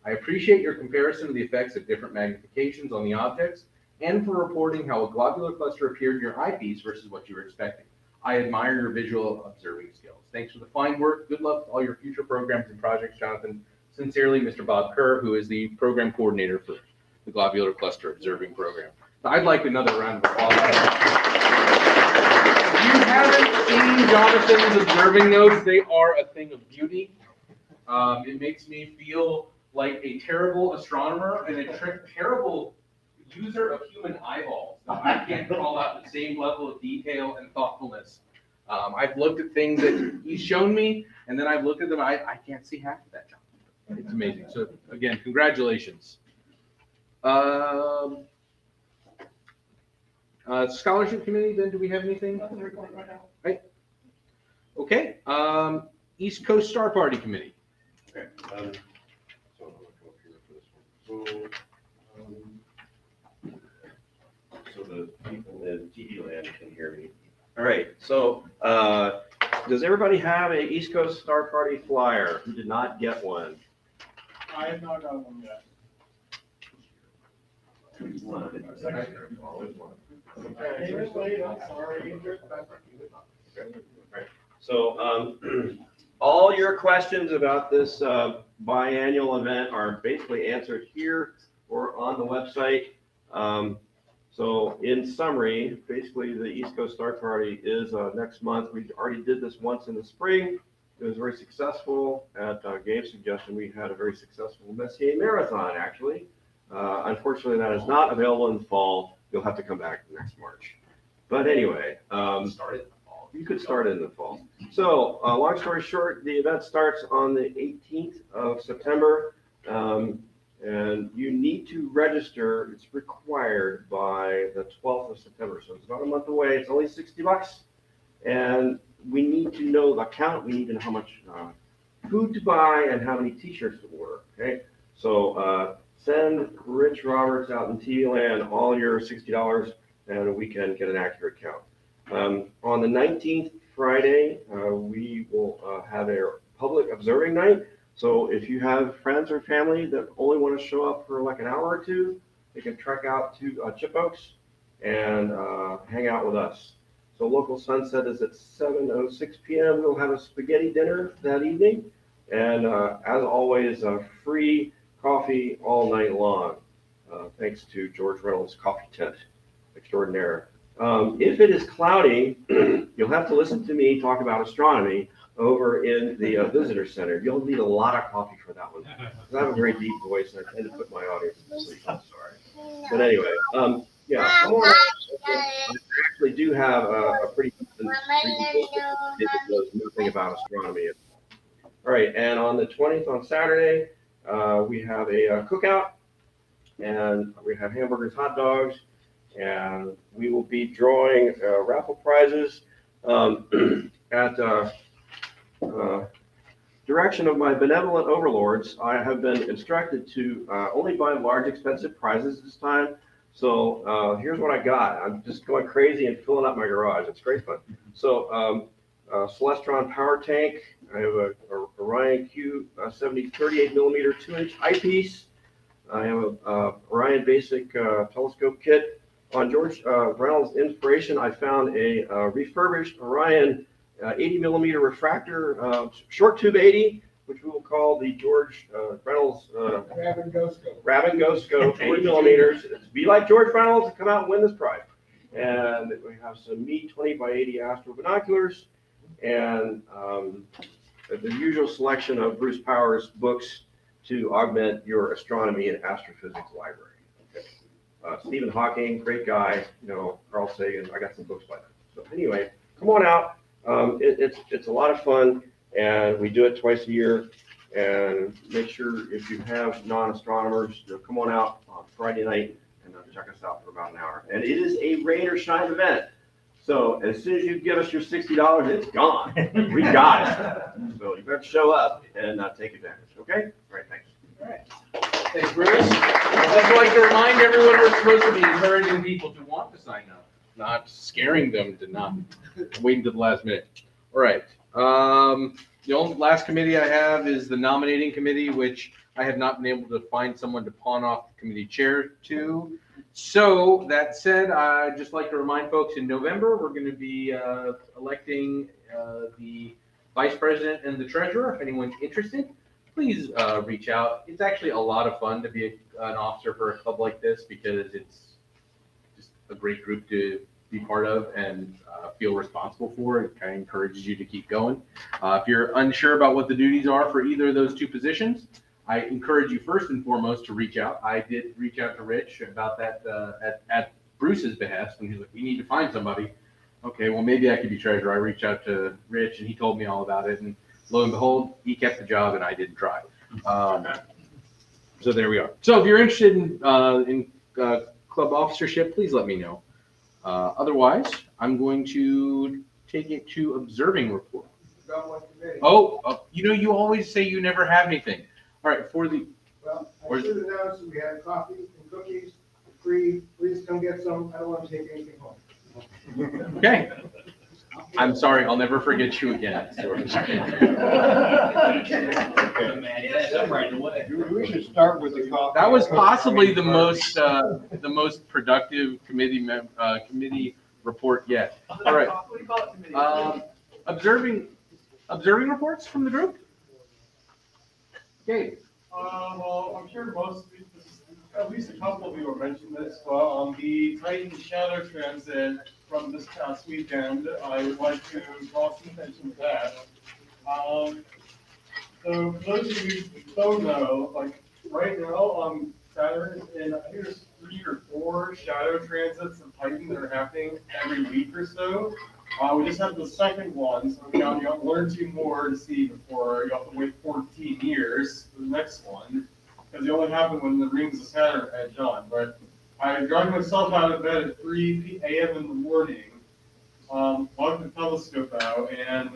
I appreciate your comparison of the effects of different magnifications on the objects, and for reporting how a globular cluster appeared in your eyepiece versus what you were expecting. I admire your visual observing skills. Thanks for the fine work. Good luck with all your future programs and projects, Jonathan. Sincerely, Mr. Bob Kerr, who is the program coordinator for the Globular Cluster Observing Program. So I'd like another round of applause. If you haven't seen Jonathan's observing notes, they are a thing of beauty. It makes me feel like a terrible astronomer and a terrible user of human eyeballs. I can't call out the same level of detail and thoughtfulness. I've looked at things that he's shown me, and then I've looked at them. I can't see half of that, John. It's amazing. So again, congratulations. Scholarship committee. Then, do we have anything? Right. Okay. East Coast Star Party Committee. Okay. So I'm gonna go up here for this one. So the people in TV land can hear me. All right, so, does everybody have a East Coast Star Party flyer? Who did not get one? I have not got one yet. Hey, wait, I'm sorry. So, all your questions about this biannual event are basically answered here or on the website. So in summary, basically the East Coast Star Party is next month. We already did this once in the spring. It was very successful. At Gabe's suggestion, we had a very successful Messier Marathon, actually. Unfortunately, that is not available in the fall. You'll have to come back next March. But anyway, you could start in the fall. So long story short, the event starts on the 18th of September. And you need to register. It's required by the 12th of September. So it's about a month away. It's only $60. And we need to know the count. We need to know how much food to buy and how many t-shirts to order. Okay. So send Rich Roberts out in TV land all your $60 and we can get an accurate count. On the 19th, Friday, we will have a public observing night. So if you have friends or family that only want to show up for like an hour or two, they can trek out to Chip Oaks and hang out with us. So local sunset is at 7:06 p.m. We'll have a spaghetti dinner that evening. And as always, free coffee all night long. Thanks to George Reynolds Coffee Tent Extraordinaire. If it is cloudy, you'll have to listen to me talk about astronomy over in the visitor center. You'll need a lot of coffee for that one. I have a very deep voice and I tend to put my audience to sleep. I'm sorry. But anyway, yeah, come on. I actually do have a pretty decent that knows nothing about astronomy. All right, and on the 20th, on Saturday, we have a cookout, and we have hamburgers, hot dogs, and we will be drawing raffle prizes at direction of my benevolent overlords. I have been instructed to only buy large, expensive prizes this time. So here's what I got. I'm just going crazy and filling up my garage. It's great fun. So Celestron power tank. I have a Orion Q70 38 millimeter 2-inch eyepiece. I have a Orion basic telescope kit. On George Reynolds' inspiration, I found a refurbished Orion 80 millimeter refractor, short tube 80, which we will call the George Reynolds Grab and go scope. grab and go scope, 80 millimeters. Be like George Reynolds and come out and win this prize. And we have some Me 20 by 80 astro binoculars and the usual selection of Bruce Powers books to augment your astronomy and astrophysics library. Okay. Stephen Hawking, great guy. You know, Carl Sagan. I got some books by them. So anyway, come on out. It's a lot of fun, and we do it twice a year. And make sure if you have non-astronomers, come on out on Friday night and check us out for about an hour. And it is a rain or shine event. So as soon as you give us your $60, it's gone. We got it. So you better show up and take advantage. Okay? All right. Thanks. All right. Thanks, Bruce. I'd just like to remind everyone we're supposed to be encouraging people to want to sign up, not scaring them to not wait until the last minute. All right. The only last committee I have is the nominating committee, which I have not been able to find someone to pawn off the committee chair to. So that said, I'd just like to remind folks in November, we're going to be electing the vice president and the treasurer. If anyone's interested, please reach out. It's actually a lot of fun to be an officer for a club like this because it's just a great group to be part of and feel responsible for. It kind of encourages you to keep going. If you're unsure about what the duties are for either of those two positions, I encourage you first and foremost to reach out. I did reach out to Rich about that at Bruce's behest, and he's like, "We need to find somebody." Okay, well maybe I could be treasurer. I reached out to Rich, and he told me all about it, and lo and behold, he kept the job, and I didn't try. So there we are. So if you're interested in club officership, please let me know. Otherwise, I'm going to take it to observing report. Oh, you always say you never have anything. All right, for the. Well, I should announce that we had coffee and cookies. The please come get some. I don't want to take anything home. Okay. I'm sorry, I'll never forget you again, George. We should start with the coffee. That was possibly the most productive committee report yet. All right. What do you call it, committee? Observing reports from the group? Gabe? Well, I'm sure most of you, at least a couple of you have mentioned this, but on the Titan Shadow Transit from this past weekend, I would like to draw some attention to that. So for those of you who don't know, like right now on Saturn, and I think there's 3 or 4 shadow transits of Titan that are happening every week or so. We just had the second one, so you have to learn 2 more to see before you have to wait 14 years for the next one, because they only happen when the rings of Saturn edge on. But I dragged myself out of bed at 3 a.m. in the morning, lugged the telescope out, and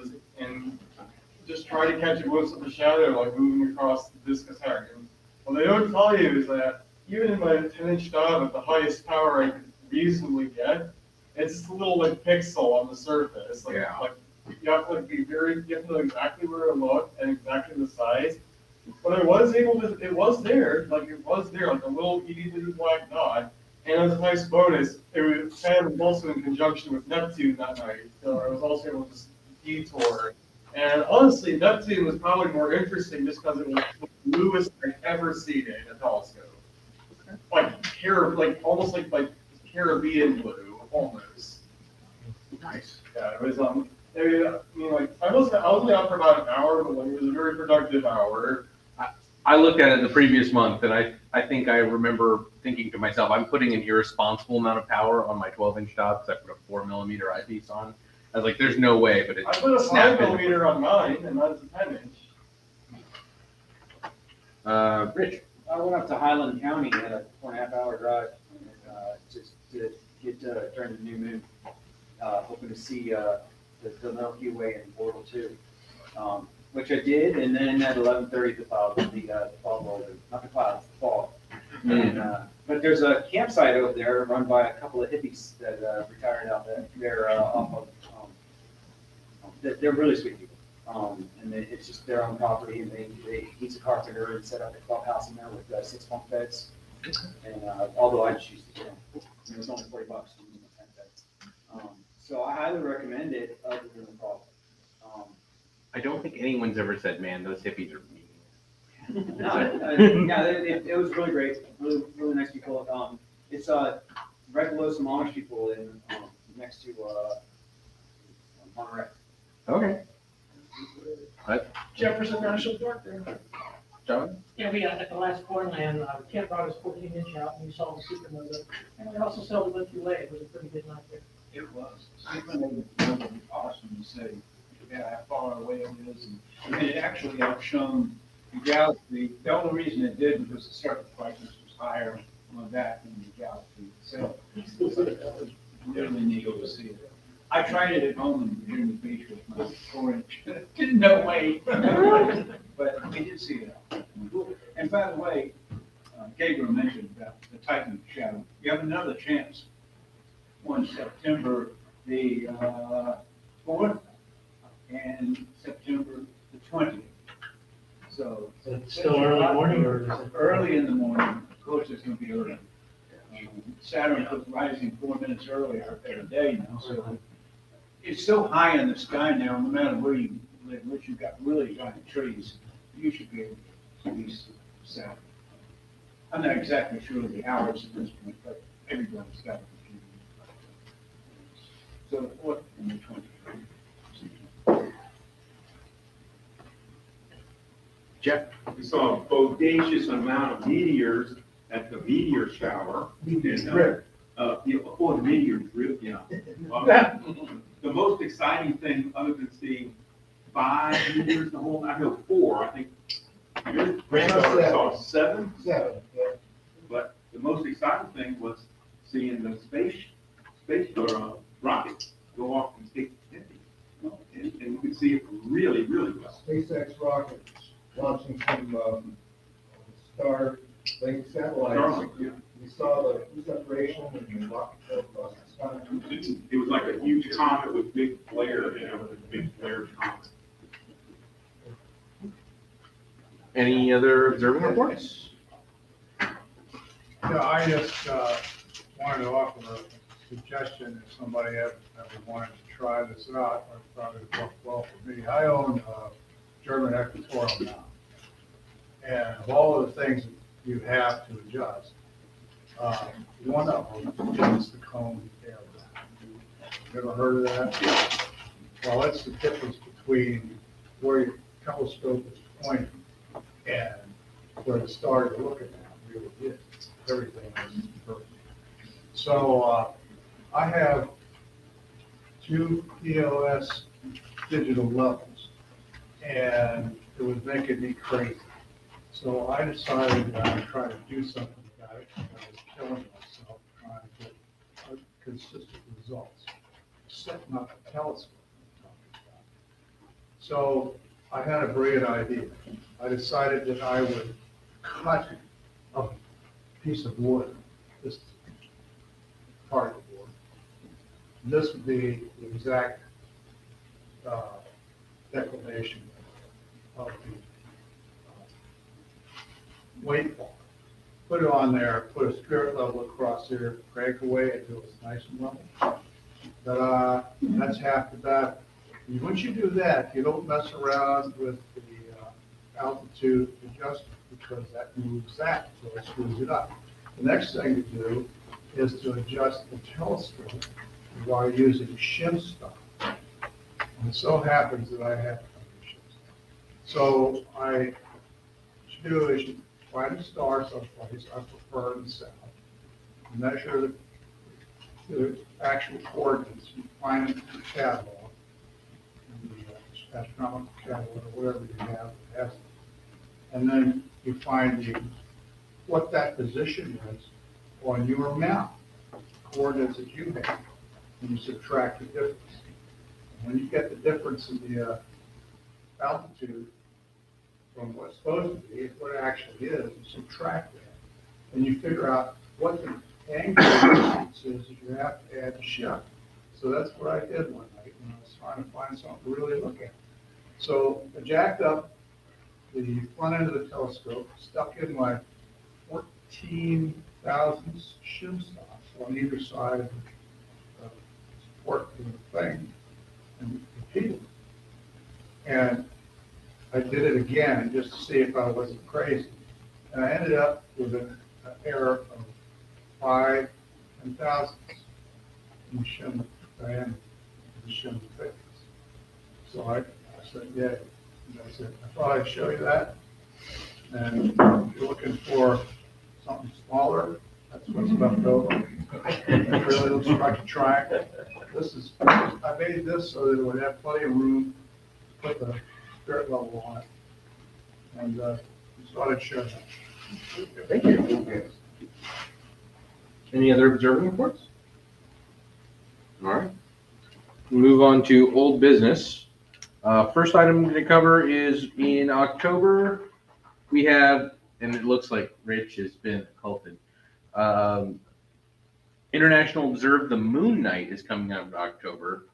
just try to catch a glimpse of the shadow like moving across the disk of Saturn. What they don't tell you is that even in my 10-inch diode at the highest power I could reasonably get, it's just a little like pixel on the surface. Like, like you have to like be very, you have to know exactly where to look and exactly the size. But I was able to, it was there like a little itty bitty black dot. And as a nice bonus, Saturn was also in conjunction with Neptune that night, so I was also able to just detour. And honestly, Neptune was probably more interesting just because it was the bluest I'd ever seen it in a telescope. Like almost like Caribbean blue, almost. Nice. Yeah, it was I mean, like I was only out for about an hour, but like, it was a very productive hour. I looked at it the previous month, and I think I remember thinking to myself, I'm putting an irresponsible amount of power on my 12-inch dot because I put a 4mm eyepiece on. I was like, there's no way, but it I put a 5mm on mine, and that's a 10-inch. Rich? I went up to Highland County and had a 4.5 hour drive, just to get during the new moon, hoping to see the Milky Way and Portal 2, which I did, and then at 11:30 the fog rolled in. Not the clouds, the fog. And, but there's a campsite over there run by a couple of hippies that retired out there. They're off of, they're really sweet people. And it's just their own property, and he's a carpenter and set up a clubhouse in there with 6 bunk beds. And although I just used the tent, it was only $40 to use the tent beds. So I highly recommend it, other than the problem. I don't think anyone's ever said, man, those hippies are mean. No, yeah, it was really great. Really, really nice people. It's right below some Amish people in next to Monterey. Okay. Jefferson National Park there. John? Yeah, we at the last Cornland, Kent brought his 14-inch out, and we saw the supernova. And we also saw the Milky Way. It was a pretty good night there. It was. Supernova was awesome to see. Yeah, how far away it is, and it actually outshone the galaxy. The only reason it did was the surface brightness was higher on that than the galaxy itself. It was really neat to see it. I tried it at home in Virginia Beach with my 4-inch. Didn't know way, but we did see it. And by the way, Gabriel mentioned about the Titan shadow. You have another chance on September the 4th. And September the 20th. So it's still early morning, or is it early in the morning? Of course, it's going to be early. Saturn was rising 4 minutes earlier every day now, so it's so high in the sky now. No matter where you live, unless you've got really giant trees, you should be able to see Saturn. I'm not exactly sure of the hours at this point, but everybody's got a computer. So the 4th and the 20th. Jeff? We saw a bodacious amount of meteors at the meteor shower. Rip. The meteor drip, yeah. The most exciting thing, other than seeing 5 meteors, I know 4, I think. Your granddaughter saw 7? 7, yeah. But the most exciting thing was seeing the space rocket go off and take 50. And you could see it really, really well. SpaceX rocket launching some Starlink satellites. Starlink, yeah. We saw the separation and the rock. It was like a huge comet with big flare, big flare comet. Any other observing reports? Yeah, I just wanted to offer a suggestion if somebody ever wanted to try this out. I thought it worked well for me. I own German equatorial now. And of all of the things that you have to adjust, one of them is the cone area. You ever heard of that? Well, it's the difference between where your telescope is pointing and where the stars are looking at really is. Everything is perfect. So I have 2 PLS digital levels, and it was making me crazy. So I decided that I would try to do something about it. I was killing myself trying to get consistent results, setting up a telescope. So I had a brilliant idea. I decided that I would cut a piece of wood, this particle board. This would be the exact declination of the waveform. Put it on there, put a spirit level across there, crank away until it's nice and level. That's half the battle. And once you do that, you don't mess around with the altitude adjustment because that moves that, so it screws it up. The next thing to do is to adjust the telescope while using shim stuff. And it so happens that I have shim stuff. So what you do is you find a star someplace, I prefer in the south, measure the actual coordinates, you find it in the catalog, in the astronomical catalog, or whatever you have, and then you find what that position is on your map, coordinates that you have, and you subtract the difference. And when you get the difference in the altitude from what's supposed to be, what it actually is, you subtract that, and you figure out what the angular distance is that you have to add to shift. So that's what I did one night when I was trying to find something to really look at. So I jacked up the front end of the telescope, stuck in my 14,000 shim stops on either side of the support of the thing, and repeated. And I did it again just to see if I wasn't crazy. And I ended up with an error of 5 thousandths in the shim diameter, the shim thickness. So I said, yeah. And I said, I thought I'd show you that. And if you're looking for something smaller, that's what's left over. It really looks like a triangle. I made this so that it would have plenty of room to put the spirit level on it. And just thought I'd share that. Thank you. Any other observing reports? All right. Move on to old business. First item I'm going to cover is in October, we have, and it looks like Rich has been occulted. International Observe the Moon Night is coming out in October.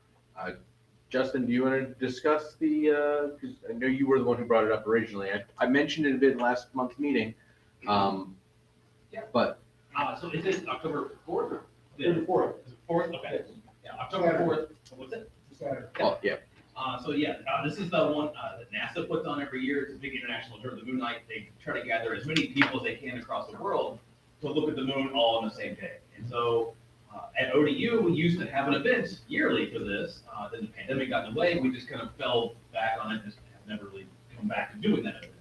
Justin, do you want to discuss because I know you were the one who brought it up originally. I mentioned it a bit last month's meeting. But. So is this October 4th or? The 4th. 4th, okay. Yeah, October 4th, what's it? Saturday. Oh, yeah. This is the one that NASA puts on every year. It's a big international observe the moon night. They try to gather as many people as they can across the world to look at the moon all on the same day. And so at ODU, we used to have an event yearly for this. Then the pandemic got in the way. We just kind of fell back on it and have never really come back to doing that event.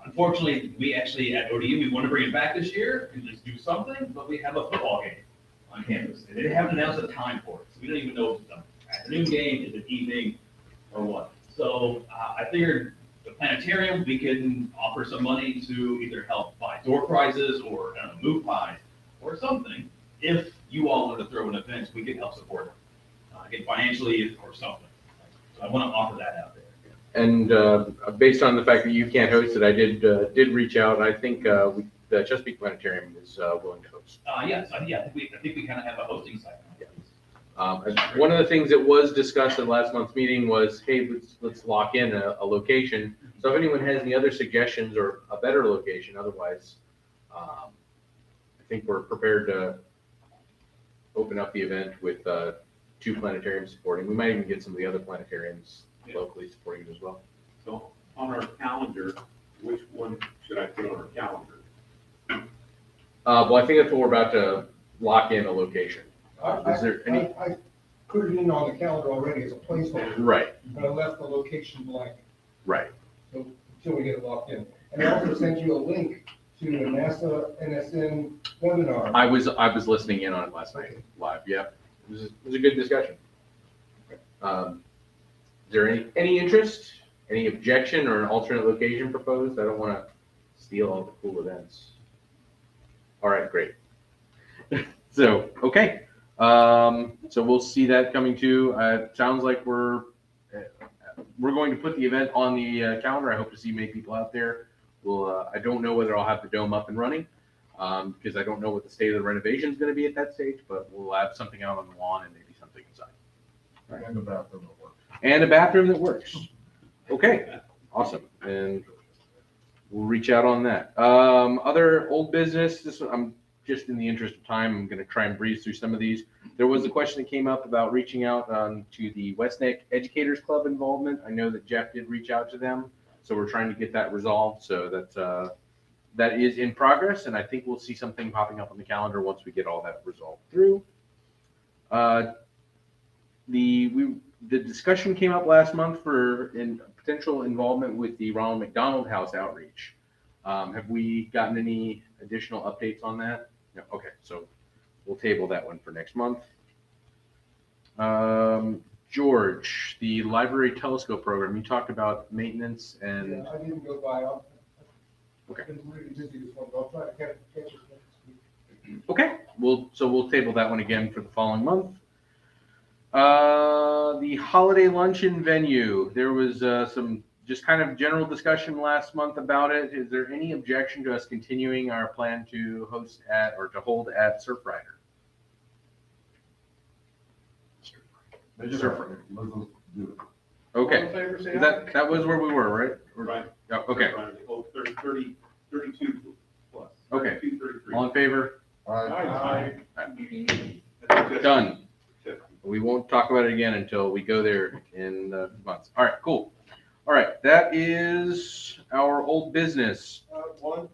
Unfortunately, we actually at ODU, we want to bring it back this year and just do something, but we have a football game on campus. And they haven't announced a time for it. So we don't even know if it's an afternoon game, is it evening, or what. So I figured the planetarium, we can offer some money to either help buy door prizes or move pies or something. If you all want to throw an event, we can help support it, again, financially or something. So I want to offer that out there. And based on the fact that you can't host it, I did reach out. I think the Chesapeake Planetarium is willing to host. Yeah, so I think we kind of have a hosting site. One of the things that was discussed at last month's meeting was, hey, let's lock in a location. So if anyone has any other suggestions or a better location, otherwise, I think we're prepared to open up the event with 2 planetariums supporting. We might even get some of the other planetariums locally supporting it as well. So on our calendar, which one should I put on our calendar? Well, I think that's what we're about to lock in a location. Is there any? I put it in on the calendar already as a placeholder. Right. But I left the location blank. Right. So until we get it locked in. And I also sent you a link to the NASA NSN webinar. I was listening in on it last night live. Yeah, it was a good discussion. Is there any interest, any objection, or an alternate location proposed? I don't want to steal all the cool events. All right, great. So okay, so we'll see that coming too. It sounds like we're going to put the event on the calendar. I hope to see many people out there. I don't know whether I'll have the dome up and running because I don't know what the state of the renovation is going to be at that stage, but we'll have something out on the lawn and maybe something inside. Right. And a bathroom that works. And a bathroom that works. Okay, awesome. And we'll reach out on that. Other old business, I'm just in the interest of time, I'm going to try and breeze through some of these. There was a question that came up about reaching out to the West Neck Educators Club involvement. I know that Jeff did reach out to them. So we're trying to get that resolved so that is in progress, and I think we'll see something popping up on the calendar once we get all that resolved through. The discussion came up last month for potential involvement with the Ronald McDonald House outreach. Have we gotten any additional updates on that? No. Okay, so we'll table that one for next month. George, the library telescope program, you talked about maintenance and. Yeah, I didn't go by. Okay. I've been really busy this one, but I'll try to catch it next week. Okay, we'll table that one again for the following month. The holiday luncheon venue, there was some just kind of general discussion last month about it. Is there any objection to us continuing our plan to host at or to hold at Surfrider? Okay, that was where we were, right? Right. Yeah, okay. 32 plus. Okay. 32, 33. All in favor? Aye. Done. We won't talk about it again until we go there in months. All right, cool. All right, that is our old business. One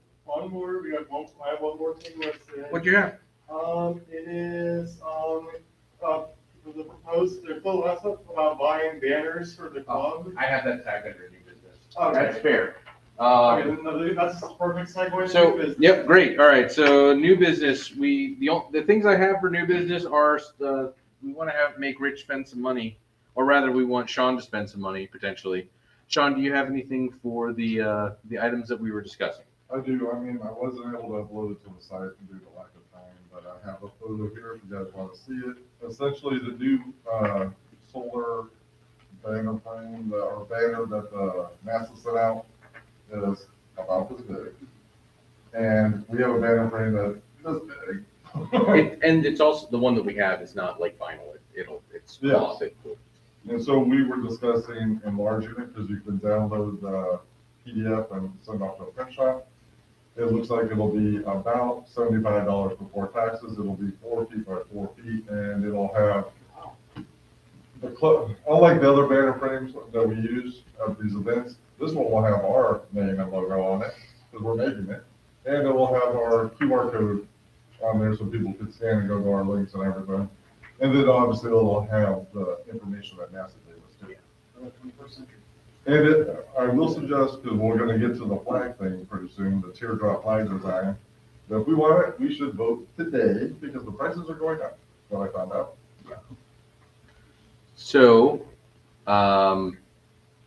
more, I have one more thing that's in. What'd you have? It is, the proposed, there's still less about buying banners for the club. I have that tagged under new business. Okay. That's fair. That's a perfect segue to So, new business. yep, great. All right, so new business. The things I have for new business are we want to make Rich spend some money, or rather, we want Sean to spend some money potentially. Sean, do you have anything for the items that we were discussing? I do. I mean, I wasn't able to upload it to the site due to lack of time, but I have a photo here if you guys want to see it. Essentially, the new solar banner frame, or banner that NASA sent out is about this big. And we have a banner frame that's this big. And it's also, the one that we have is not like vinyl. It's Yes. cloth. And so we were discussing enlarging it because you can download the PDF and send off to a print shop. It looks like it'll be about $75 before taxes. It'll be 4 feet by 4 feet, and it'll have unlike the other banner frames that we use at these events, this one will have our name and logo on it because we're making it, and it will have our QR code on there so people can scan and go to our links and everything. And then obviously it'll have the information that NASA gave us too. And I will suggest, because we're gonna get to the flag thing pretty soon, the teardrop flag design, that if we want it, we should vote today because the prices are going up, what I found out. So,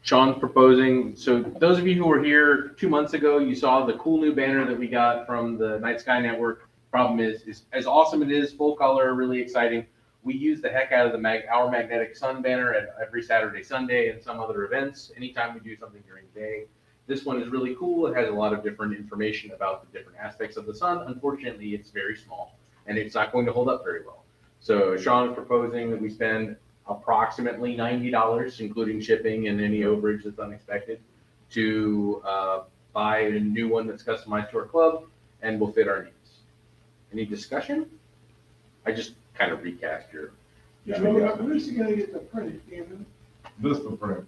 Sean's proposing, so those of you who were here 2 months ago, you saw the cool new banner that we got from the Night Sky Network. Problem is as awesome it is, full color, really exciting. We use the heck out of our magnetic sun banner at every Saturday, Sunday, and some other events. Anytime we do something during the day, This one is really cool. It has a lot of different information about the different aspects of the sun. Unfortunately, it's very small and it's not going to hold up very well. So Sean is proposing that we spend approximately $90, including shipping and any overage that's unexpected, to buy a new one that's customized to our club and will fit our needs. Any discussion? I just kind of recast your. Where's he gonna get the print, David? Vista print.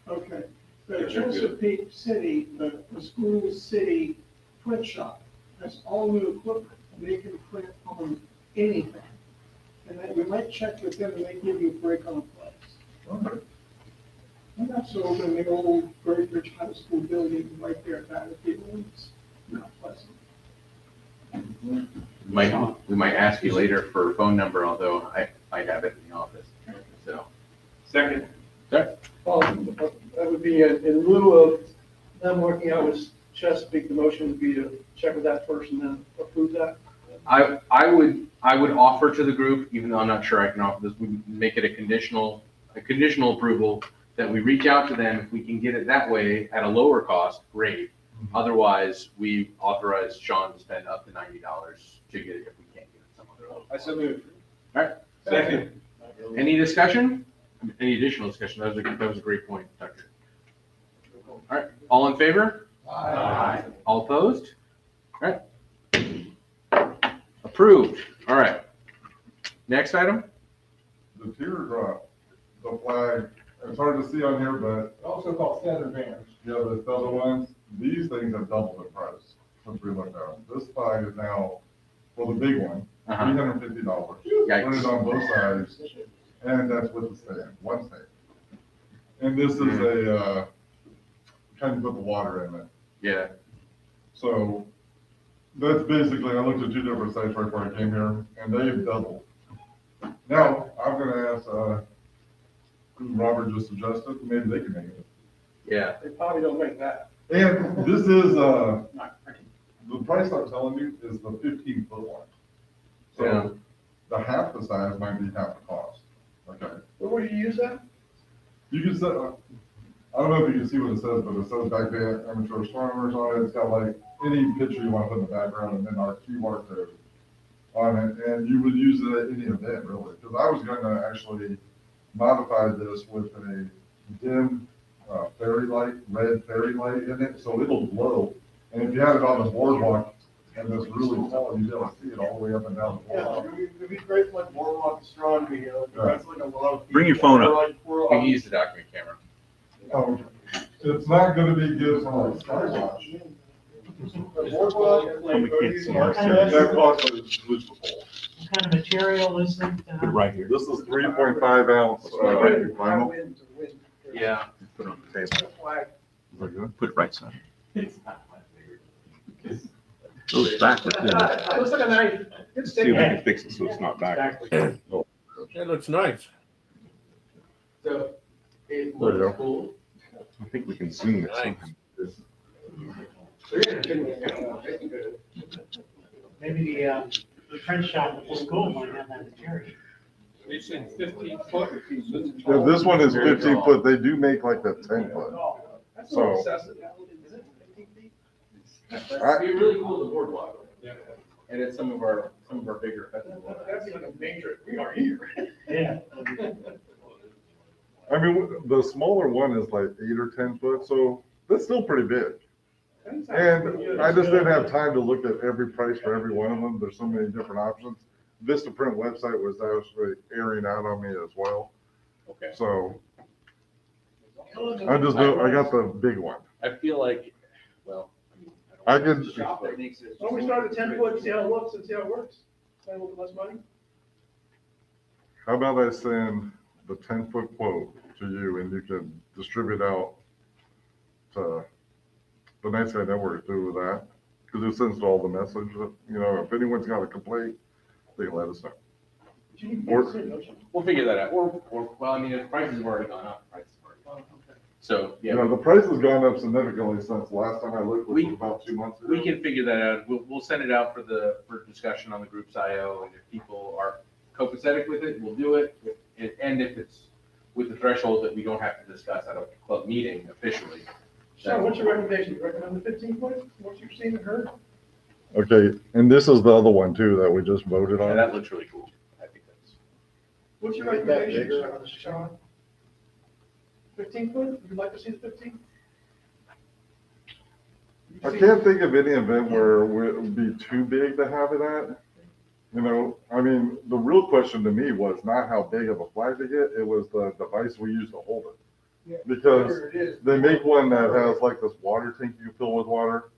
Okay, the Chesapeake City, the school city print shop, that's all new equipment, and they can print on anything. And then we might check with them, and they give you a break on the price. Okay. And that's over in the old Great Bridge High School building, right there at Battlefield. It's not pleasant. We might ask you later for a phone number, although I have it in the office. So. Second. Well, that would be in lieu of them working out with Chesapeake, the motion would be to check with that first and then approve that. I would offer to the group, even though I'm not sure I can offer this, we make it a conditional approval that we reach out to them. If we can get it that way at a lower cost, great. Otherwise, we authorize Sean to spend up to $90 to get it if we can't get it some other way. I so moved. All right. Second. Any discussion? Any additional discussion? That was a great point, Tucker. All right. All in favor? Aye. All opposed? All right. Approved. All right. Next item. The teardrop, the flag, it's hard to see on here, but Also called feather band. yeah, the other ones, these things have doubled in price since we looked at them. This flag is now, well, the big one, $350. Yikes. Printed on both sides, and that's with the stand, one stand. And this is a, kind of put the water in it. Yeah. So that's basically, I looked at two different sites right before I came here, and they've doubled. Now, I'm gonna ask, who Robert just suggested, maybe they can make it. Yeah. They probably don't make that. And this is, the price I'm telling you is the 15-foot one. Yeah. So the half the size might be half the cost. Okay. Where would you use that? You can set, I don't know if you can see what it says, but it says back there, amateur astronomers on it. It's got like any picture you want to put in the background and then our QR code on it. And you would use it at any event really. Because I was going to actually modify this with a dim fairy light, red fairy light in it. So it'll glow. And if you had it on the boardwalk and it's really tall, you'd be able to see it all the way up and down the Yeah, boardwalk. it'd be great like boardwalk astronomy, you know, that's like a lot of. Bring your phone up. You can use the document camera. Oh, it's not gonna be good for like skywatch. The boardwalk, like, We can't see our That cost is movable. What kind of material is it? Put it right here. This is 3.5 ounce vinyl. Yeah. Put it on the table. Put it right side. So it's backwards. Yeah. Looks like a knife. Good See if we can fix it so it's not backwards. That looks nice. So it There you looks go. cool. I think we can zoom it somehow. Maybe the print shop at the school might have that material. They said 15 foot. Yeah, this one is 15 foot. They do make like that 10 foot. So It'd be really cool to boardwalk. Yeah. And it's some of our bigger festivals. That's like a major, we are here. Yeah. I mean, the smaller one is like 8 or 10 foot, so that's still pretty big. And I just didn't have time to look at every price for every one of them. There's so many different options. Vistaprint website was actually airing out on me as well. Okay. So I got the big one. I feel like, well, I could, Shop that makes it. Why don't we start at 10 foot, see how it looks and see how it works? Spend a little bit less money? how about I send the 10-foot quote to you and you can distribute out to the Night Sky Network to do with that? Because it sends all the message that, you know, if anyone's got a complaint, they can let us know. we'll figure that out. Or, well, I mean, the prices have already gone up. Prices have already gone up. So, You yeah, know, the price has gone up significantly since last time I looked, which was about 2 months ago. we can figure that out. We'll send it out for discussion on the group's IO, and if people are copacetic with it, we'll do it. And if it's with the threshold that we don't have to discuss at a club meeting officially, Sean, what's your recommendation? You recommend the 15-foot, what you've seen and heard? Okay, and this is the other one too that we just voted Yeah, on. that looks really cool. I think that's. What's your Make that recommendation, bigger. Sean? 15-foot, would you like to see the 15? I can't think of any event where it would be too big to have it at. You know, I mean, the real question to me was not how big of a flag to get, it was the device we use to hold it. Yeah, Because whatever it is. they make one that has like this water tank you fill with water.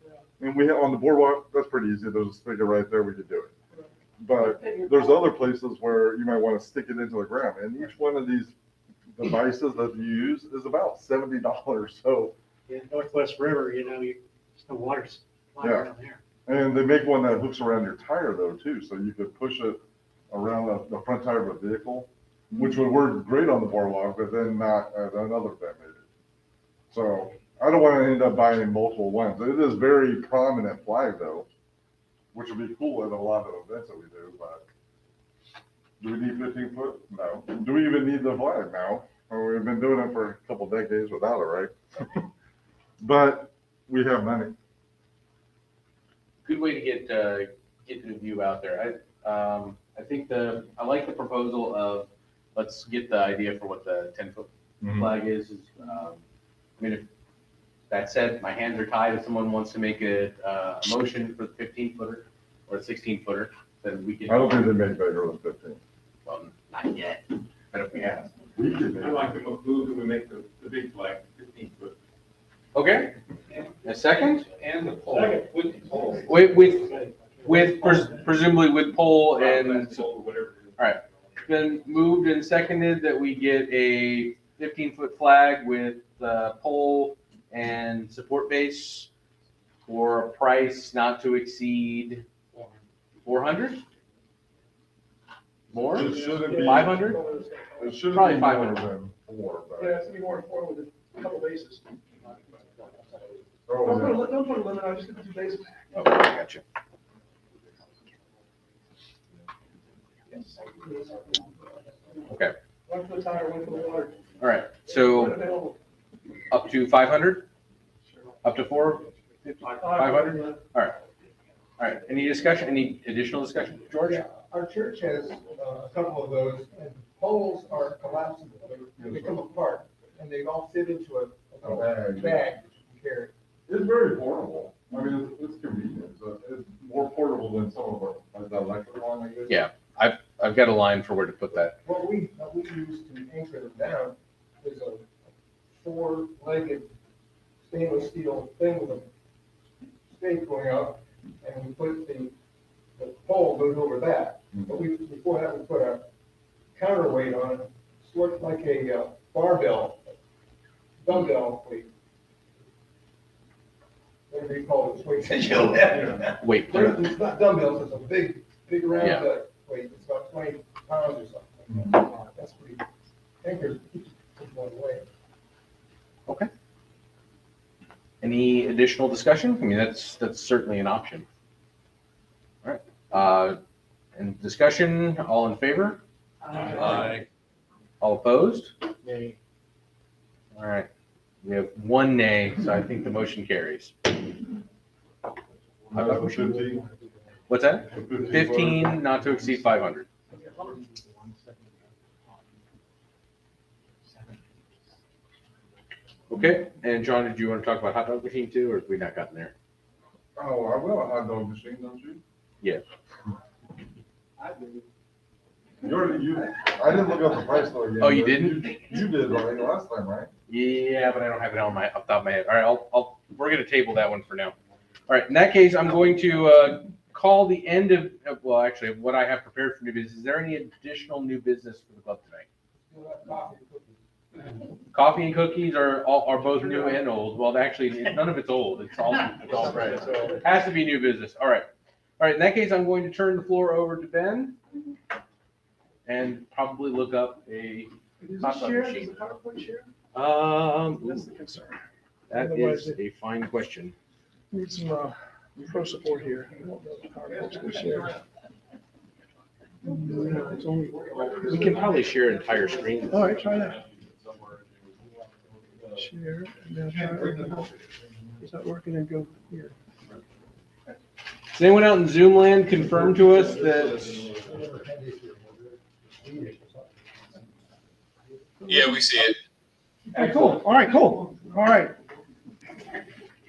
And we, on the boardwalk, that's pretty easy, there's a spigot right there, we could do it. But there's other places where you might want to stick it into the ground, and each one of these devices that you use is about $70, so. Yeah, Northwest River, you know, there's no water supply Yeah. around there. And they make one that hooks around your tire though too, so you could push it around the front tire of a vehicle, which would work great on the boardwalk, but then not at another event maybe. So I don't want to end up buying multiple ones. It is very prominent flag though, which would be cool at a lot of events that we do, but do we need 15 foot? No. Do we even need the flag? No. Well, we've been doing it for a couple decades without it, right? But we have money. Good way to get the view out there. I think I like the proposal of, let's get the idea for what the 10-foot flag is. I mean, if that said, my hands are tied. If someone wants to make a motion for the 15-footer or a 16-footer, then we can. I don't think they make bigger than 15. Well, not yet, but if we have. We could I make. like to move that we make the big flag 15 foot. Okay, a second? And the pole, with the pole. With presumably with pole and, all Whatever. right. Been moved and seconded that we get a 15-foot flag with pole and support base for a price not to exceed 400? More? It shouldn't be. 500? It shouldn't Probably be more 500. than 4, but. Yeah, it's gonna be more important with a couple bases. Oh, yeah. Don't put a limit on, just get the 2 bases. Okay, I got you. Okay, One for the tire, one for the water. all right, so up to 500? Up to 500? All right. All right, any discussion, any additional discussion, George? Yeah, our church has a couple of those, and poles are collapsible, they come apart, and they all fit into a Bag. bag that you can carry. It's very portable. I mean, it's convenient. It's more portable than some of our, like the electric one, I guess. Yeah, I've got a line for where to put that. What we use to anchor them down is a 4-legged stainless steel thing with a stake going up, and we put the pole goes over that. But before that, we put a counterweight on it, sort of like a barbell, dumbbell weight. Whatever you call it, weight. Wait, It's not dumbbells, it's a big round Yeah. weight, it's about 20 pounds or something. That's pretty, anchors, keeps it one way. okay. Any additional discussion? I mean, that's certainly an option. All right, and discussion, all in favor? Aye. All opposed? Nay. All right, we have 1 nay, so I think the motion carries. That's the 15. What's that? The 15 15, not to exceed 500. Okay, and John, did you want to talk about hot dog machine too, or have we not gotten there? Oh, I will a hot dog machine, don't you? Yeah. I didn't look up the price though again. Oh, you but didn't? You did right last time, right? Yeah, but I don't have it on my, off the top of my head. All right, we're gonna table that one for now. All right, in that case, I'm going to call the end of, well, actually, what I have prepared for new business. Is there any additional new business for the club tonight? Coffee and cookies are both new and old. Well, actually, none of it's old. It's all fresh. So it has to be new business. All right. All right, in that case, I'm going to turn the floor over to Ben and probably look up a hot dog machine. That's the concern. That is a fine question. Need some pro support here. It's only. We can probably share entire screen. All right, try that. Share. And then is that working? And go here. Does anyone out in Zoom land confirm to us that? Yeah, we see it. Okay, cool. All right, cool. All right.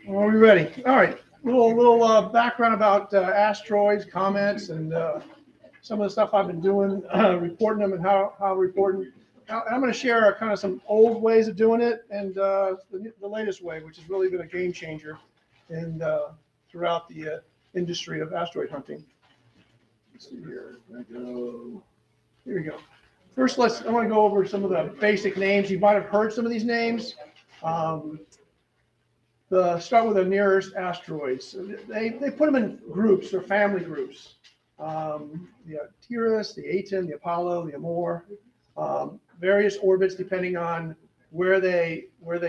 Are we ready? All right. Little background about asteroids, comets, and some of the stuff I've been doing, reporting them and how reporting. I'm going to share kind of some old ways of doing it and the latest way, which has really been a game changer and throughout the industry of asteroid hunting. Let's see here. Here we go. First, I want to go over some of the basic names. You might have heard some of these names. Start with the nearest asteroids. They put them in groups or family groups. The Arcturus, the Aten, the Apollo, the Amor, various orbits depending on where they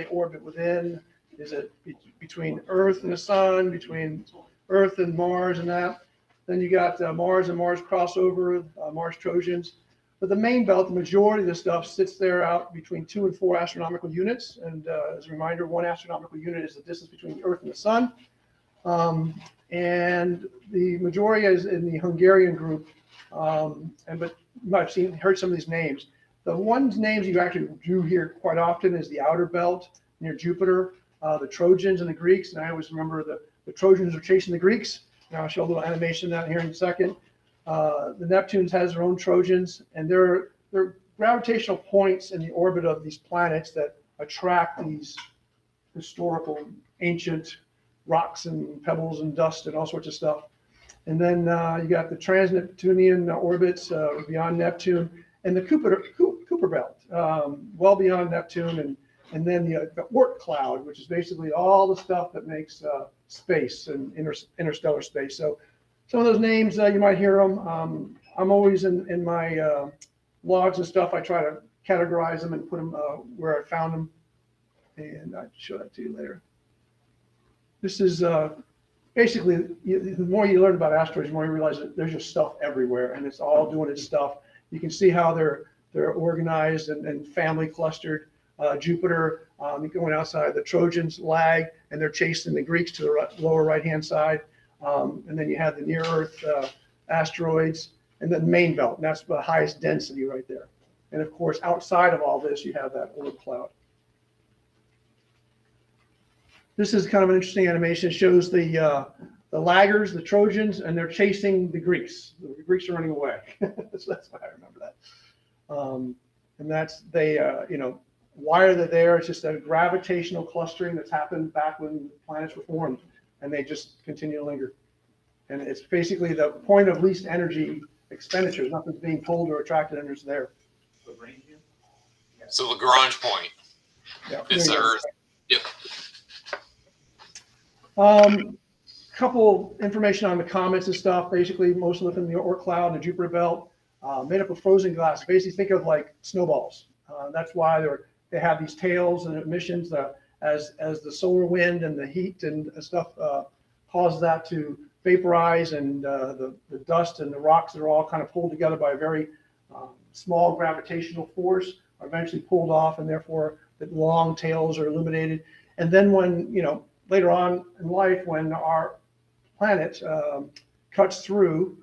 orbit within. Is it between Earth and the Sun, between Earth and Mars and that? Then you got Mars and Mars crossover, Mars Trojans. But the main belt, the majority of the stuff sits there out between 2 and 4 astronomical units. And as a reminder, 1 astronomical unit is the distance between the Earth and the Sun. And the majority is in the Hungarian group. But you might have heard some of these names. The ones names you actually do hear quite often is the outer belt near Jupiter, the Trojans and the Greeks. And I always remember the Trojans are chasing the Greeks. And I'll show a little animation of that here in a second. The Neptunes has their own Trojans, and they're gravitational points in the orbit of these planets that attract these historical ancient rocks and pebbles and dust and all sorts of stuff. And then you got the trans-Neptunian orbits beyond Neptune, and the Kuiper belt, well beyond Neptune, and then the Oort cloud, which is basically all the stuff that makes space and interstellar space. So some of those names, you might hear them. I'm always in my logs and stuff, I try to categorize them and put them where I found them. And I'll show that to you later. This is basically, the more you learn about asteroids, the more you realize that there's just stuff everywhere, and it's all doing its stuff. You can see how they're organized and family clustered. Jupiter, going outside, the Trojans lag, and they're chasing the Greeks to the lower right-hand side. And then you have the near-Earth asteroids, and then the main belt, and that's the highest density right there. And of course, outside of all this, you have that Oort cloud. This is kind of an interesting animation. It shows the laggers, the Trojans, and they're chasing the Greeks. The Greeks are running away. So that's why I remember that. And that's why are they there? It's just a gravitational clustering that's happened back when planets were formed, and they just continue to linger. And it's basically the point of least energy expenditure. Nothing's being pulled or attracted, and it's there. So Lagrange point. Yeah, It's the Earth. Yep. Couple information on the comets and stuff. Basically, most of them in the Oort cloud, the Jupiter belt, made up of frozen glass. Basically, think of like snowballs. That's why they have these tails and emissions. As the solar wind and the heat and stuff cause that to vaporize, and the dust and the rocks that are all kind of pulled together by a very small gravitational force are eventually pulled off, and therefore the long tails are illuminated. And then when, later on in life, when our planet cuts through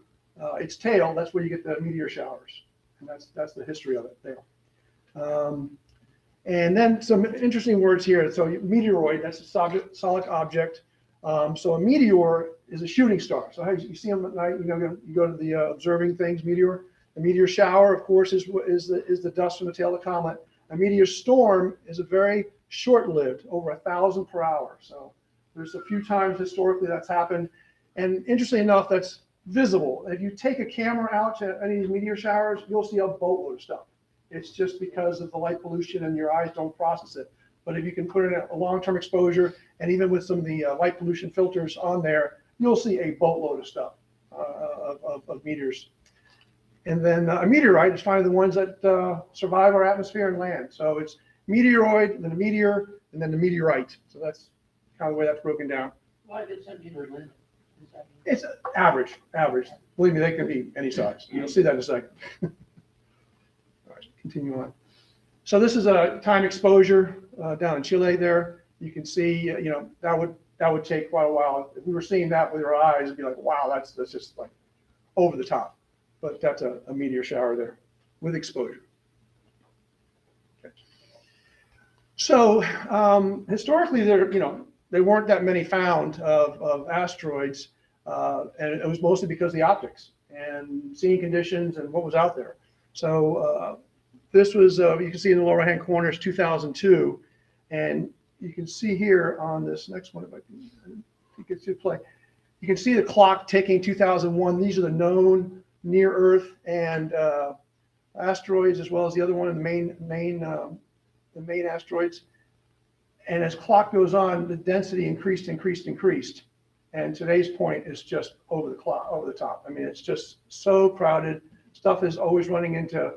its tail, that's where you get the meteor showers. And that's the history of it there. And then some interesting words here. So meteoroid, that's a solid object. So a meteor is a shooting star. So how you see them at night, you go to the observing things, meteor. A meteor shower, of course, is the dust from the tail of the comet. A meteor storm is a very short-lived, over 1,000 per hour. So there's a few times historically that's happened. And interestingly enough, that's visible. If you take a camera out to any of these meteor showers, you'll see a boatload of stuff. It's just because of the light pollution and your eyes don't process it. But if you can put in a long-term exposure, and even with some of the light pollution filters on there, you'll see a boatload of stuff of meteors. And then a meteorite is finally the ones that survive our atmosphere and land. So it's meteoroid, then a meteor, and then the meteorite. So that's kind of the way that's broken down. Why did some meteor land? It's average. Believe me, they can be any size. You'll see that in a second. All right, continue on. So this is a time exposure down in Chile there. You can see, that would take quite a while. If we were seeing that with our eyes, it'd be like, wow, that's just like over the top. But that's a meteor shower there with exposure. Okay. So historically, there weren't that many found of asteroids, and it was mostly because of the optics and seeing conditions and what was out there. So this was, you can see in the lower right-hand corner, is 2002, and you can see here on this next one, if I can get to play, you can see the clock ticking. 2001. These are the known near Earth and asteroids, as well as the other one, the main asteroids. And as clock goes on, the density increased. And today's point is just over the top. I mean, it's just so crowded. Stuff is always running into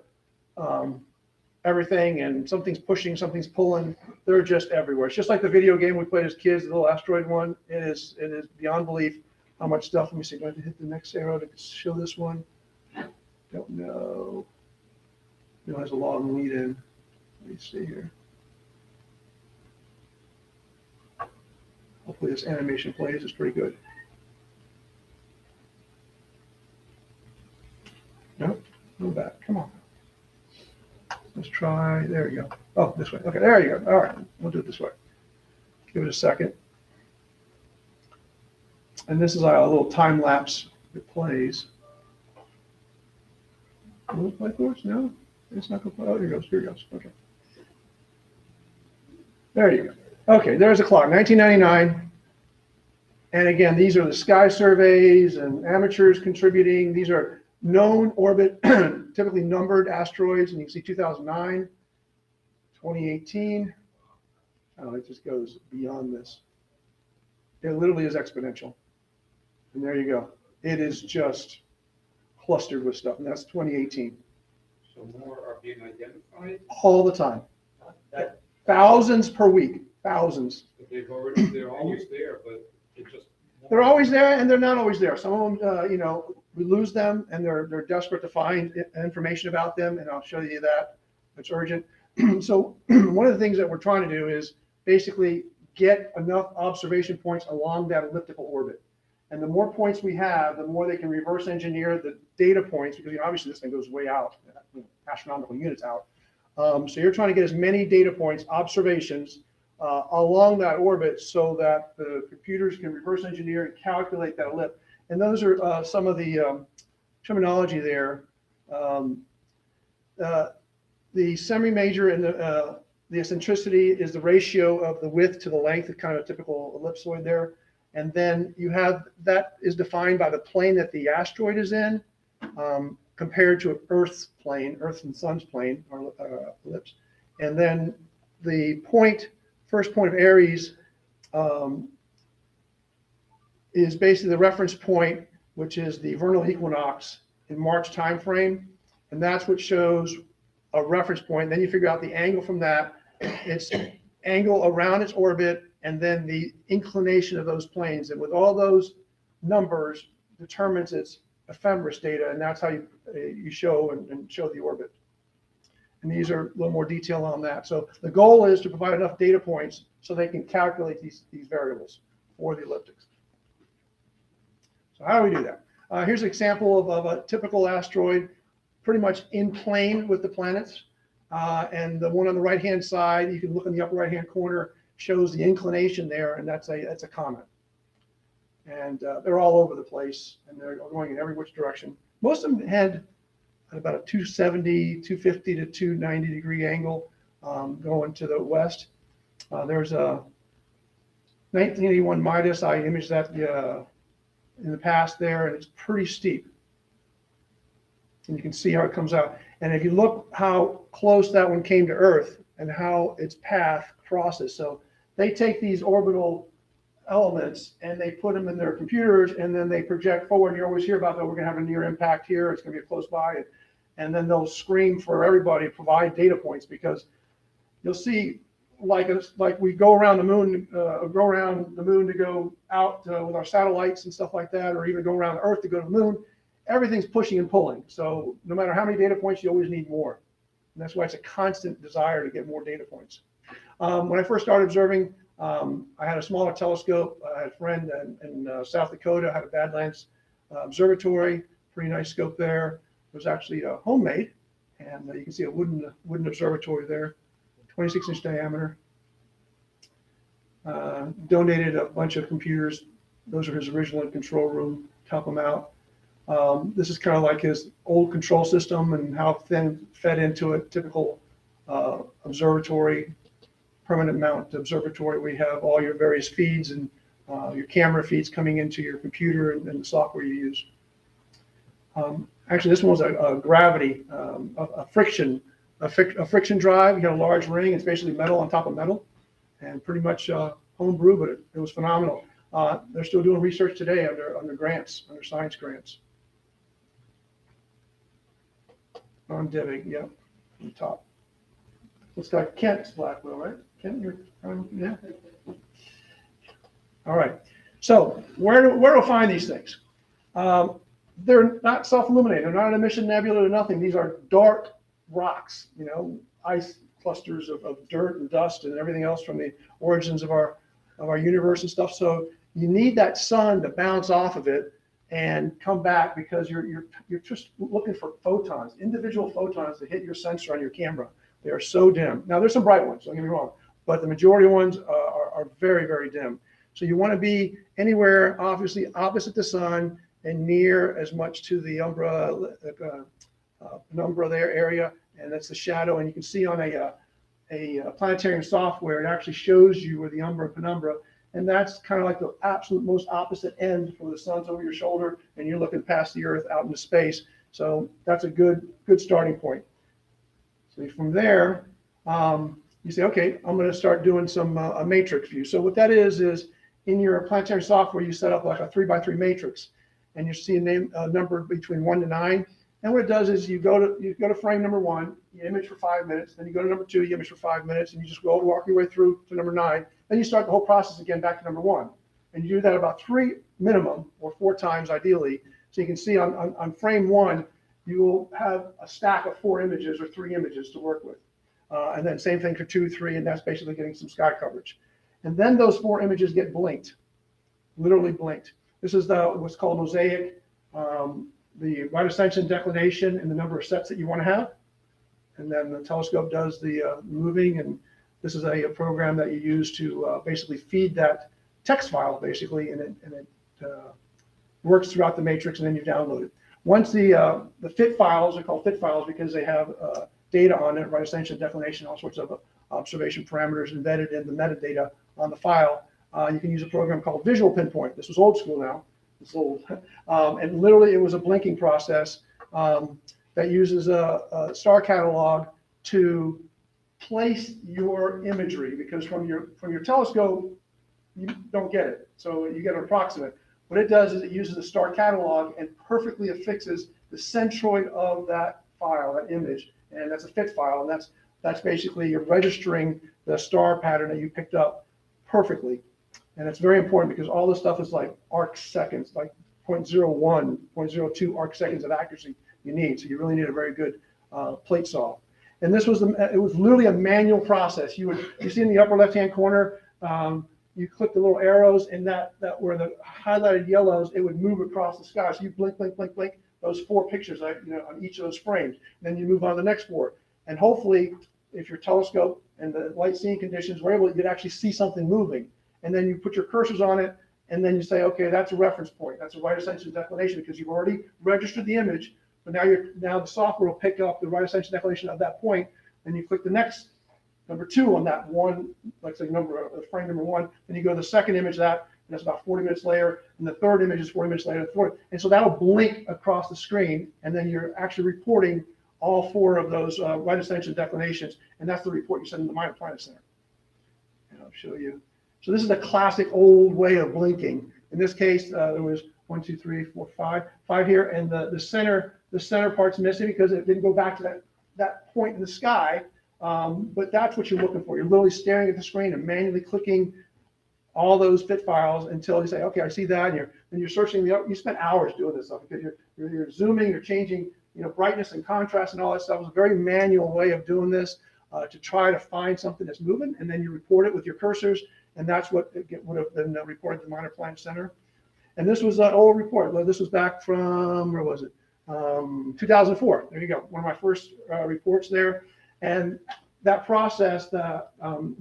everything, and something's pushing, something's pulling. They're just everywhere. It's just like the video game we played as kids, the little asteroid one. It is beyond belief how much stuff. Let me see. Do I have to hit the next arrow to show this one? Don't know. It has a long lead in. Let me see here. Hopefully this animation plays. It's pretty good. Nope. Go back. Come on. Let's try. There you go. Oh, this way. Okay, there you go. All right. We'll do it this way. Give it a second. And this is a little time lapse that plays. Will it play for us? No? It's not going to play. Oh, here it goes. Here it goes. Okay. There you go. Okay, there's the clock, 1999. And again, these are the sky surveys and amateurs contributing. These are known orbit, typically numbered asteroids. And you can see 2009, 2018. Oh, it just goes beyond this. It literally is exponential. And there you go. It is just clustered with stuff. And that's 2018. So more are being identified? All the time. Thousands per week. Thousands. But they're always there, but it just. They're always there, and they're not always there. Some of them, we lose them, and they're desperate to find information about them, and I'll show you that. It's urgent. So one of the things that we're trying to do is basically get enough observation points along that elliptical orbit. And the more points we have, the more they can reverse engineer the data points, because obviously this thing goes way out, astronomical units out. So you're trying to get as many data points, observations, along that orbit so that the computers can reverse engineer and calculate that ellipse. And those are some of the terminology there. The semi-major and the eccentricity is the ratio of the width to the length, of kind of a typical ellipsoid there. And then you have, that is defined by the plane that the asteroid is in, compared to Earth's plane, Earth and Sun's plane, or ellipse. And then the point, first point of Aries, is basically the reference point, which is the vernal equinox in March timeframe. And that's what shows a reference point. Then you figure out the angle from that, its angle around its orbit, and then the inclination of those planes. And with all those numbers determines its ephemeris data, and that's how you show and show the orbit. And these are a little more detail on that. So the goal is to provide enough data points so they can calculate these variables for the elliptics. So how do we do that? Here's an example of a typical asteroid, pretty much in plane with the planets. And the one on the right-hand side, you can look in the upper right-hand corner, shows the inclination there, and that's a comet. And they're all over the place, and they're going in every which direction. Most of them head at about a 270, 250 to 290 degree angle going to the west. There's a 1981 Midas. I imaged that in the past there, and it's pretty steep. And you can see how it comes out. And if you look how close that one came to Earth and how its path crosses. So they take these orbital elements and they put them in their computers, and then they project forward. You always hear about that we're going to have a near impact here. It's going to be close by. And then they'll scream for everybody to provide data points, because you'll see like we go around the moon, to go out with our satellites and stuff like that, or even go around Earth to go to the moon. Everything's pushing and pulling. So no matter how many data points, you always need more. And that's why it's a constant desire to get more data points. When I first started observing, I had a smaller telescope. I had a friend in South Dakota, had a Badlands observatory, pretty nice scope there. It was actually homemade, and you can see a wooden observatory there, 26-inch diameter. Donated a bunch of computers. Those are his original control room, top them out. This is kind of like his old control system and how thin fed into a typical observatory, permanent mount observatory. We have all your various feeds and your camera feeds coming into your computer and the software you use. Actually, this one was a gravity, a friction drive. You got a large ring. It's basically metal on top of metal, and pretty much homebrew, but it was phenomenal. They're still doing research today under grants, under science grants. On Divic, yep, on the top. Looks like Kent's Blackwell, right? Kent, you're, yeah. All right. So where do I find these things? They're not self-illuminating. They're not an emission nebula or nothing. These are dark rocks, you know, ice clusters of dirt and dust and everything else from the origins of our universe and stuff. So you need that sun to bounce off of it and come back, because you're just looking for photons, individual photons to hit your sensor on your camera. They are so dim. Now there's some bright ones, don't get me wrong, but the majority of ones are very, very dim. So you want to be anywhere, obviously, opposite the sun and near as much to the penumbra there area, and that's the shadow. And you can see on a planetarium software, it actually shows you where the umbra and penumbra, and that's kind of like the absolute most opposite end, where the sun's over your shoulder and you're looking past the Earth out into space. So that's a good starting point. So from there, you say, okay, I'm going to start doing some a matrix view. So what that is in your planetary software, you set up like a 3x3 matrix, and you see a number between 1 to 9. And what it does is you go to frame number 1, you image for 5 minutes, then you go to number 2, you image for 5 minutes, and you just walk your way through to number 9. Then you start the whole process again back to number 1. And you do that about 3 minimum, or 4 times ideally. So you can see on frame 1, you will have a stack of 4 images or 3 images to work with. And then same thing for 2, 3, and that's basically getting some sky coverage. And then those 4 images get blinked, literally blinked. This is what's called mosaic, the right ascension declination, and the number of sets that you want to have. And then the telescope does the moving, and this is a program that you use to basically feed that text file, basically, and it works throughout the matrix, and then you download it. Once the fit files are called fit files because they have data on it, right ascension, declination, all sorts of observation parameters embedded in the metadata on the file. You can use a program called Visual Pinpoint. This was old school now. It's old. And literally, it was a blinking process that uses a star catalog to place your imagery, because from your telescope, you don't get it. So you get an approximate. What it does is it uses a star catalog and perfectly affixes the centroid of that file, that image, and that's a fit file. And that's basically you're registering the star pattern that you picked up perfectly. And it's very important because all this stuff is like arc seconds, like 0.01, 0.02 arc seconds of accuracy you need. So you really need a very good plate saw. And this was it was literally a manual process. You see in the upper left-hand corner, you click the little arrows, and that where the highlighted yellows, it would move across the sky. So you blink, blink, blink, blink, those 4 pictures, on each of those frames. And then you move on to the next 4. And hopefully, if your telescope and the light seeing conditions were able, you could actually see something moving. And then you put your cursors on it, and then you say, okay, that's a reference point. That's a right ascension declination, because you've already registered the image. But now the software will pick up the right ascension declination at that point, and you click the next number 2 on that one, let's say frame number 1. Then you go to the second image of that, and that's about 40 minutes later, and the third image is 40 minutes later. And so that'll blink across the screen, and then you're actually reporting all 4 of those right ascension declinations, and that's the report you send to the Minor Planet Center. And I'll show you. So this is a classic old way of blinking. In this case, there was 1, 2, 3, 4, 5 here, and the center part's missing because it didn't go back to that point in the sky. But that's what you're looking for. You're literally staring at the screen and manually clicking all those fit files until you say, okay, I see that. And you're searching you spend hours doing this stuff because you're zooming, you're changing brightness and contrast and all that stuff. It was a very manual way of doing this to try to find something that's moving, and then you report it with your cursors, and that's what would have been reported to the Minor Planet Center. And this was an old report. This was back from, where was it? 2004. There you go. One of my first reports there. And that process,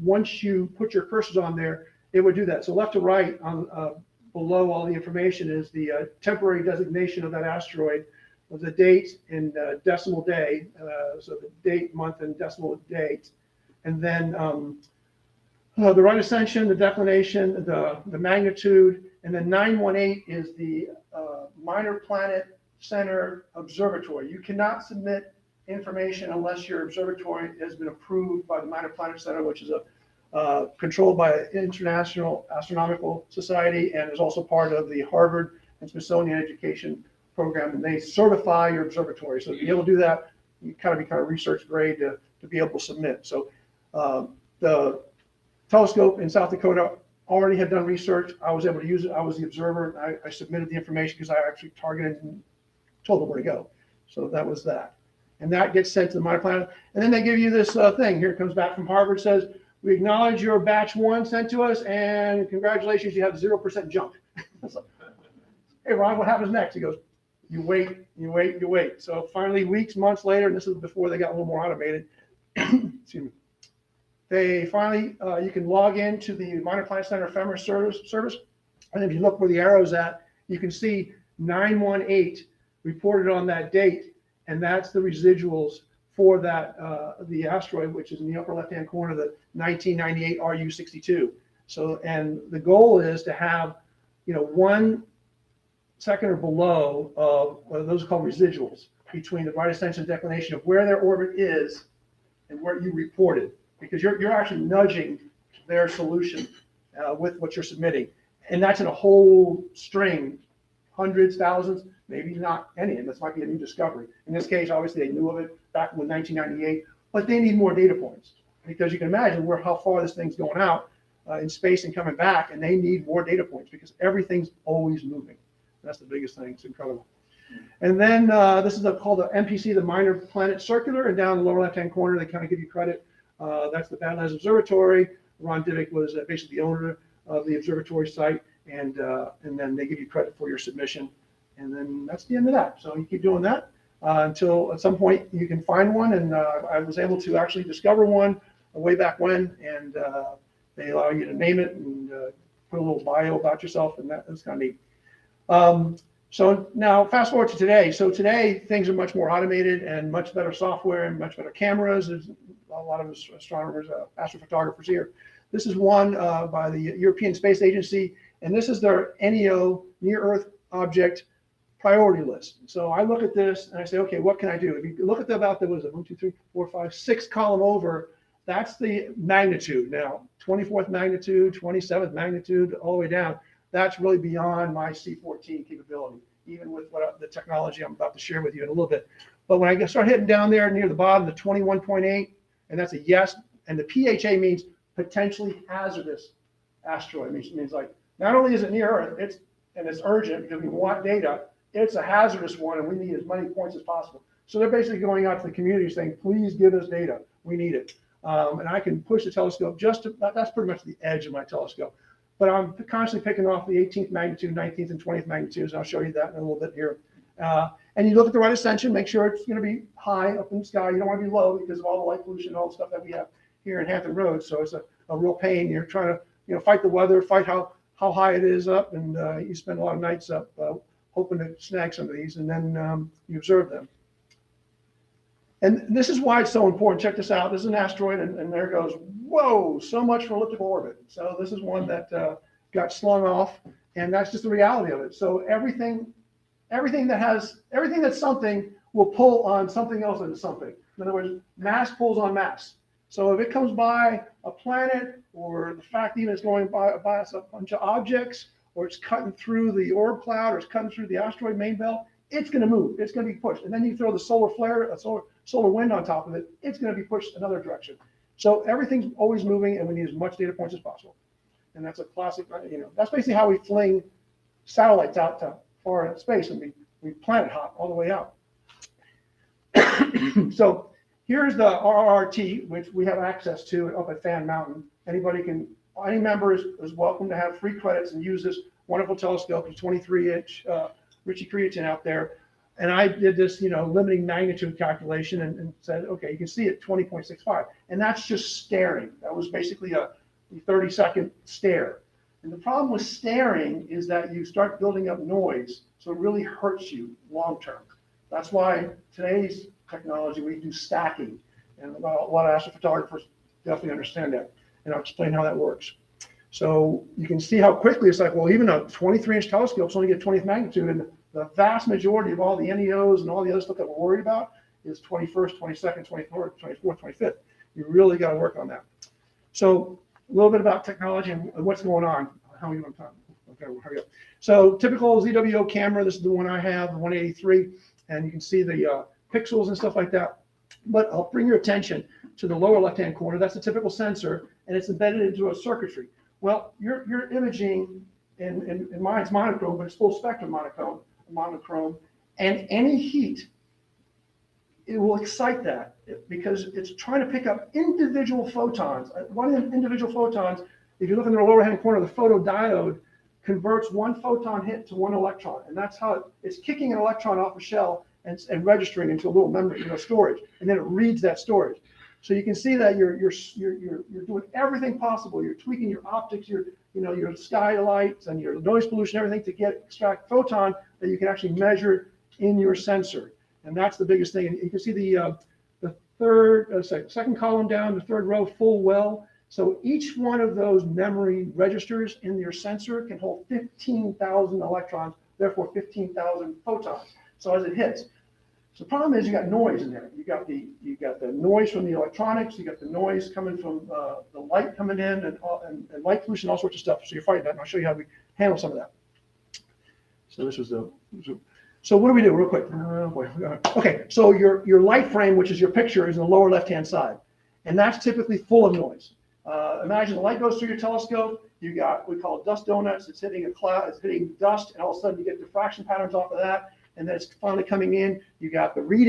once you put your cursors on there, it would do that. So left to right on below all the information is the temporary designation of that asteroid, of the date and decimal day, so the date, month, and decimal date. And then the right ascension, the declination, the magnitude, and then 918 is the Minor Planet Center Observatory. You cannot submit information unless your observatory has been approved by the Minor Planet Center, which is controlled by the International Astronomical Society and is also part of the Harvard and Smithsonian Education Program, and they certify your observatory. So to be able to do that, you kind of be kind of research grade to be able to submit. So the telescope in South Dakota already had done research. I was able to use it. I was the observer. I submitted the information because I actually targeted and told them where to go. So that was that. And that gets sent to the Minor Planet. And then they give you this thing. Here it comes back from Harvard. Says, we acknowledge your batch 1 sent to us, and congratulations, you have 0% junk. So, hey, Ron, what happens next? He goes, you wait, you wait, you wait. So finally, weeks, months later, and this is before they got a little more automated, excuse me, they finally, you can log into the Minor Planet Center ephemeris service. And if you look where the arrow's at, you can see 918 reported on that date. And that's the residuals for that, the asteroid, which is in the upper left-hand corner, the 1998 RU62. So, and the goal is to have, 1 second or below of what those are called residuals between the right ascension and declination of where their orbit is and where you reported, because you're actually nudging their solution with what you're submitting. And that's in a whole string, hundreds, thousands, maybe not any, and this might be a new discovery. In this case, obviously they knew of it back in 1998, but they need more data points because you can imagine how far this thing's going out in space and coming back, and they need more data points because everything's always moving. That's the biggest thing. It's incredible. And then this is called the MPC, the Minor Planet Circular, and down in the lower left-hand corner, they kind of give you credit. That's the Badlands Observatory. Ron Divick was basically the owner of the observatory site, and then they give you credit for your submission. And then that's the end of that. So you keep doing that until at some point you can find one. And I was able to actually discover one way back when, and they allow you to name it and put a little bio about yourself, and that's kind of neat. So now fast forward to today. So today things are much more automated and much better software and much better cameras. There's a lot of astronomers, astrophotographers here. This is one by the European Space Agency, and this is their NEO, Near Earth Object Priority List. So I look at this and I say, okay, what can I do? If you look at the about, there was a 1, 2, 3, 4, 5, 6 column over, that's the magnitude. Now, 24th magnitude, 27th magnitude, all the way down. That's really beyond my C14 capability, even with the technology I'm about to share with you in a little bit. But when I start hitting down there near the bottom, the 21.8, and that's a yes, and the PHA means potentially hazardous asteroid. It means like, not only is it near Earth, it's urgent because we want data, it's a hazardous one and we need as many points as possible. So they're basically going out to the community saying, please give us data, we need it. And I can push the telescope that's pretty much the edge of my telescope. But I'm constantly picking off the 18th magnitude, 19th, and 20th magnitudes, and I'll show you that in a little bit here. And you look at the right ascension, make sure it's going to be high up in the sky. You don't want to be low because of all the light pollution and all the stuff that we have here in Hampton Roads. So it's a real pain. You're trying to fight the weather, fight how high it is up, and you spend a lot of nights up hoping to snag some of these, and then you observe them. And this is why it's so important. Check this out. This is an asteroid, and there goes, whoa, so much for elliptical orbit. So this is one that got slung off, and that's just the reality of it. So everything that's something will pull on something else into something. In other words, mass pulls on mass. So if it comes by a planet, or the fact even it's going by us a bunch of objects, or it's cutting through the orb cloud, or it's cutting through the asteroid main belt, it's going to move. It's going to be pushed. And then you throw the solar flare, a solar wind on top of it, it's going to be pushed another direction. So everything's always moving, and we need as much data points as possible. And that's a classic, that's basically how we fling satellites out to far space, and we planet hop all the way out. So here's the RRT, which we have access to up at Fan Mountain. Any member is welcome to have free credits and use this wonderful telescope, the 23-inch Ritchie creatine out there. And I did this, limiting magnitude calculation and said, okay, you can see it 20.65. And that's just staring. That was basically a 30-second stare. And the problem with staring is that you start building up noise, so it really hurts you long term. That's why today's technology, we do stacking. And a lot of astrophotographers definitely understand that. And I'll explain how that works. So you can see how quickly it's like, well, even a 23-inch telescope only get 20th magnitude, and the vast majority of all the NEOs and all the other stuff that we're worried about is 21st, 22nd, 24th, 24th, 25th. You really got to work on that. So a little bit about technology and what's going on. How you want time? Okay, we'll hurry up. So typical ZWO camera. This is the one I have, the 183, and you can see the pixels and stuff like that. But I'll bring your attention to the lower left-hand corner. That's a typical sensor, and it's embedded into a circuitry. Well, your imaging, in mine's monochrome, but it's full spectrum monochrome, and any heat, it will excite that because it's trying to pick up individual photons. One individual photons, if you look in the lower hand corner, the photodiode converts one photon hit to one electron, and that's how it's kicking an electron off a shell and registering into a little memory, storage, and then it reads that storage. So you can see that you're doing everything possible. You're tweaking your optics, your skylights and your noise pollution, everything to extract photon that you can actually measure in your sensor. And that's the biggest thing. And you can see the second column down, the third row, full well. So each one of those memory registers in your sensor can hold 15,000 electrons, therefore 15,000 photons. So as it hits. So the problem is you got noise in there. You got the noise from the electronics. You got the noise coming from the light coming in and light pollution, all sorts of stuff. So you're fighting that, and I'll show you how we handle some of that. So this was so what do we do real quick? Okay, so your light frame, which is your picture, is in the lower left-hand side, and that's typically full of noise. Imagine the light goes through your telescope. You got what we call dust donuts. It's hitting a cloud. It's hitting dust, and all of a sudden you get diffraction patterns off of that. And then it's finally coming in. You got the read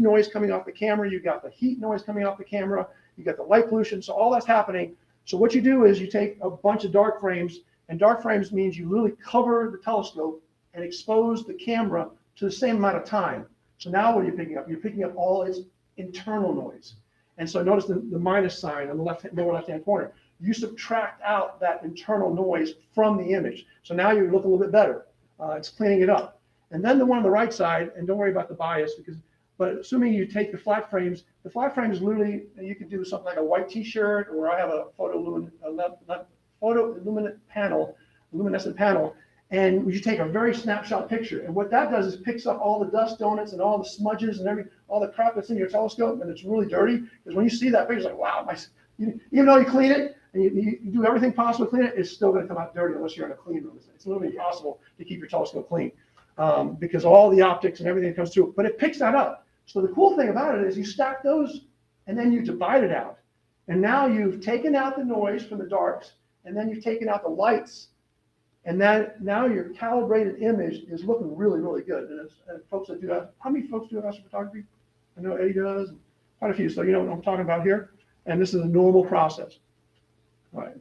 noise coming off the camera. You got the heat noise coming off the camera. You got the light pollution. So all that's happening. So what you do is you take a bunch of dark frames, and dark frames means you literally cover the telescope and expose the camera to the same amount of time. So now what are you picking up? You're picking up all its internal noise. And so notice the minus sign on the lower left-hand corner. You subtract out that internal noise from the image. So now you look a little bit better. It's cleaning it up. And then the one on the right side, and don't worry about the bias, but assuming you take the flat frames literally, you can do something like a white T-shirt, or I have a luminescent panel, and you take a very snapshot picture. And what that does is picks up all the dust donuts and all the smudges and all the crap that's in your telescope, and it's really dirty. Because when you see that picture, it's like, wow, even though you clean it and you do everything possible to clean it, it's still going to come out dirty unless you're in a clean room. It's literally impossible to keep your telescope clean. Because all the optics and everything comes through, but it picks that up. So the cool thing about it is you stack those and then you divide it out. And now you've taken out the noise from the darks, and then you've taken out the lights, and now your calibrated image is looking really, really good. And folks that do that, how many folks do astrophotography? I know Eddie does, quite a few. So you know what I'm talking about here. And this is a normal process. All right,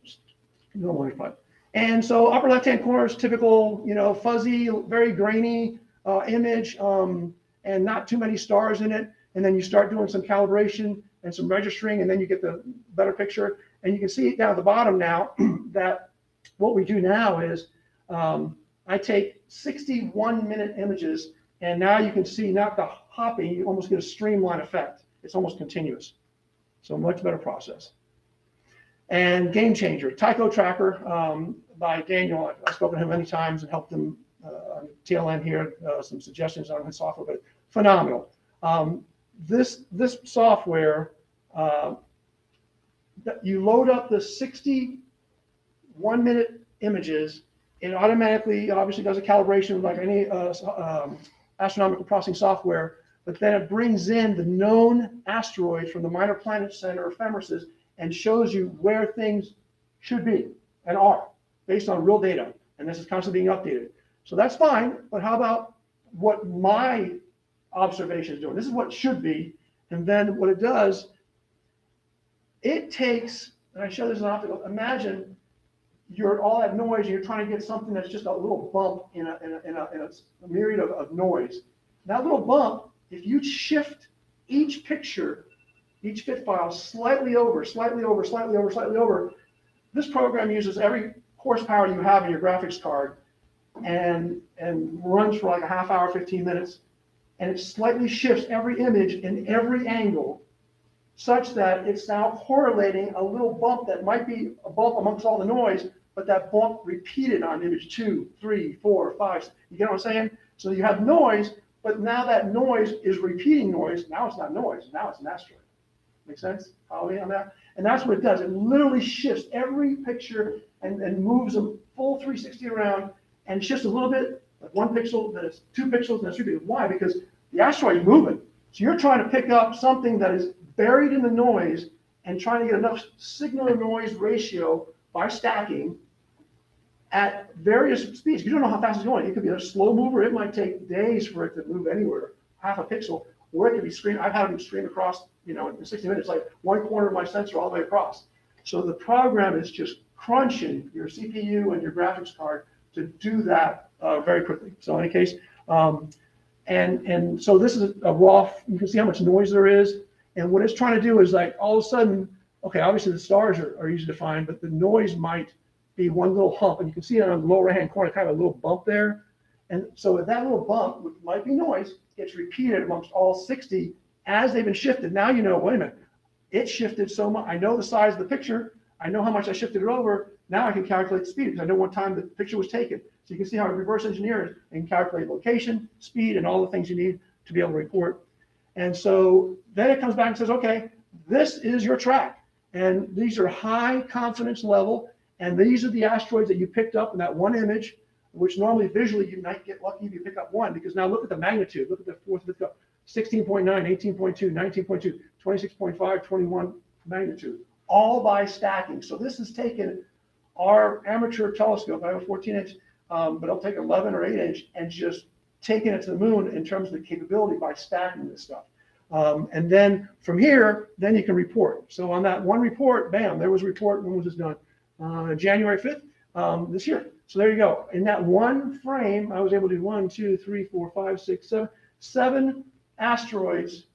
normal fun. And so upper left-hand corner is typical, fuzzy, very grainy image, and not too many stars in it. And then you start doing some calibration and some registering, and then you get the better picture. And you can see down at the bottom now that what we do now is I take 61-minute images, and now you can see not the hopping, you almost get a streamline effect. It's almost continuous. So much better process. And Game Changer, Tycho Tracker by Daniel. I've spoken to him many times and helped him on the tail end here, some suggestions on his software, but phenomenal. This software, you load up the 61-minute images, it automatically obviously does a calibration like any astronomical processing software, but then it brings in the known asteroids from the Minor Planet Center ephemeris and shows you where things should be and are based on real data. And this is constantly being updated. So that's fine, but how about what my observation is doing. This is what it should be. And then what it does, it takes, and I show this in optical, imagine you're all that noise and you're trying to get something that's just a little bump in a myriad of noise. That little bump, if you shift each picture, each fit file slightly over, slightly over, slightly over, slightly over, this program uses every horsepower you have in your graphics card and runs for like a half hour, 15 minutes, and it slightly shifts every image in every angle such that it's now correlating a little bump that might be a bump amongst all the noise, but that bump repeated on image 2, 3, 4, 5. You get what I'm saying? So you have noise, but now that noise is repeating noise. Now it's not noise. Now it's an asteroid. Make sense? And that's what it does. It literally shifts every picture and moves them full 360 around and shifts a little bit, like 1 pixel, then it's 2 pixels, then it's 3 pixels. Why? Because the asteroid is moving. So you're trying to pick up something that is buried in the noise and trying to get enough signal to noise ratio by stacking at various speeds. You don't know how fast it's going. It could be a slow mover. It might take days for it to move anywhere, half a pixel, or it could be streamed. I've had them stream across, in 60 minutes, like 1/4 of my sensor all the way across. So the program is just crunching your CPU and your graphics card to do that very quickly. So in any case, and so this is a raw, you can see how much noise there is. And what it's trying to do is like all of a sudden, okay, obviously the stars are easy to find, but the noise might be one little hump. And you can see it on the lower right-hand corner, kind of a little bump there. And so if that little bump, which might be noise, gets repeated amongst all 60 as they've been shifted. Now you know, wait a minute, it shifted so much. I know the size of the picture. I know how much I shifted it over. Now I can calculate the speed because I know what time the picture was taken. So you can see how it reverse engineers and calculate location, speed, and all the things you need to be able to report. And so then it comes back and says, okay, this is your track. And these are high confidence level. And these are the asteroids that you picked up in that one image, which normally visually you might get lucky if you pick up one, because now look at the magnitude. Look at the fourth, 16.9, 18.2, 19.2, 26.5, 21 magnitude, all by stacking. So this has taken our amateur telescope, I have a 14-inch, but I'll take 11 or 8-inch and just taking it to the moon in terms of the capability by stacking this stuff. And then from here, then you can report. So on that one report, bam, there was a report. When was this done? January 5th this year. So there you go. In that one frame, I was able to do 1, 2, 3, 4, 5, 6, 7 asteroids.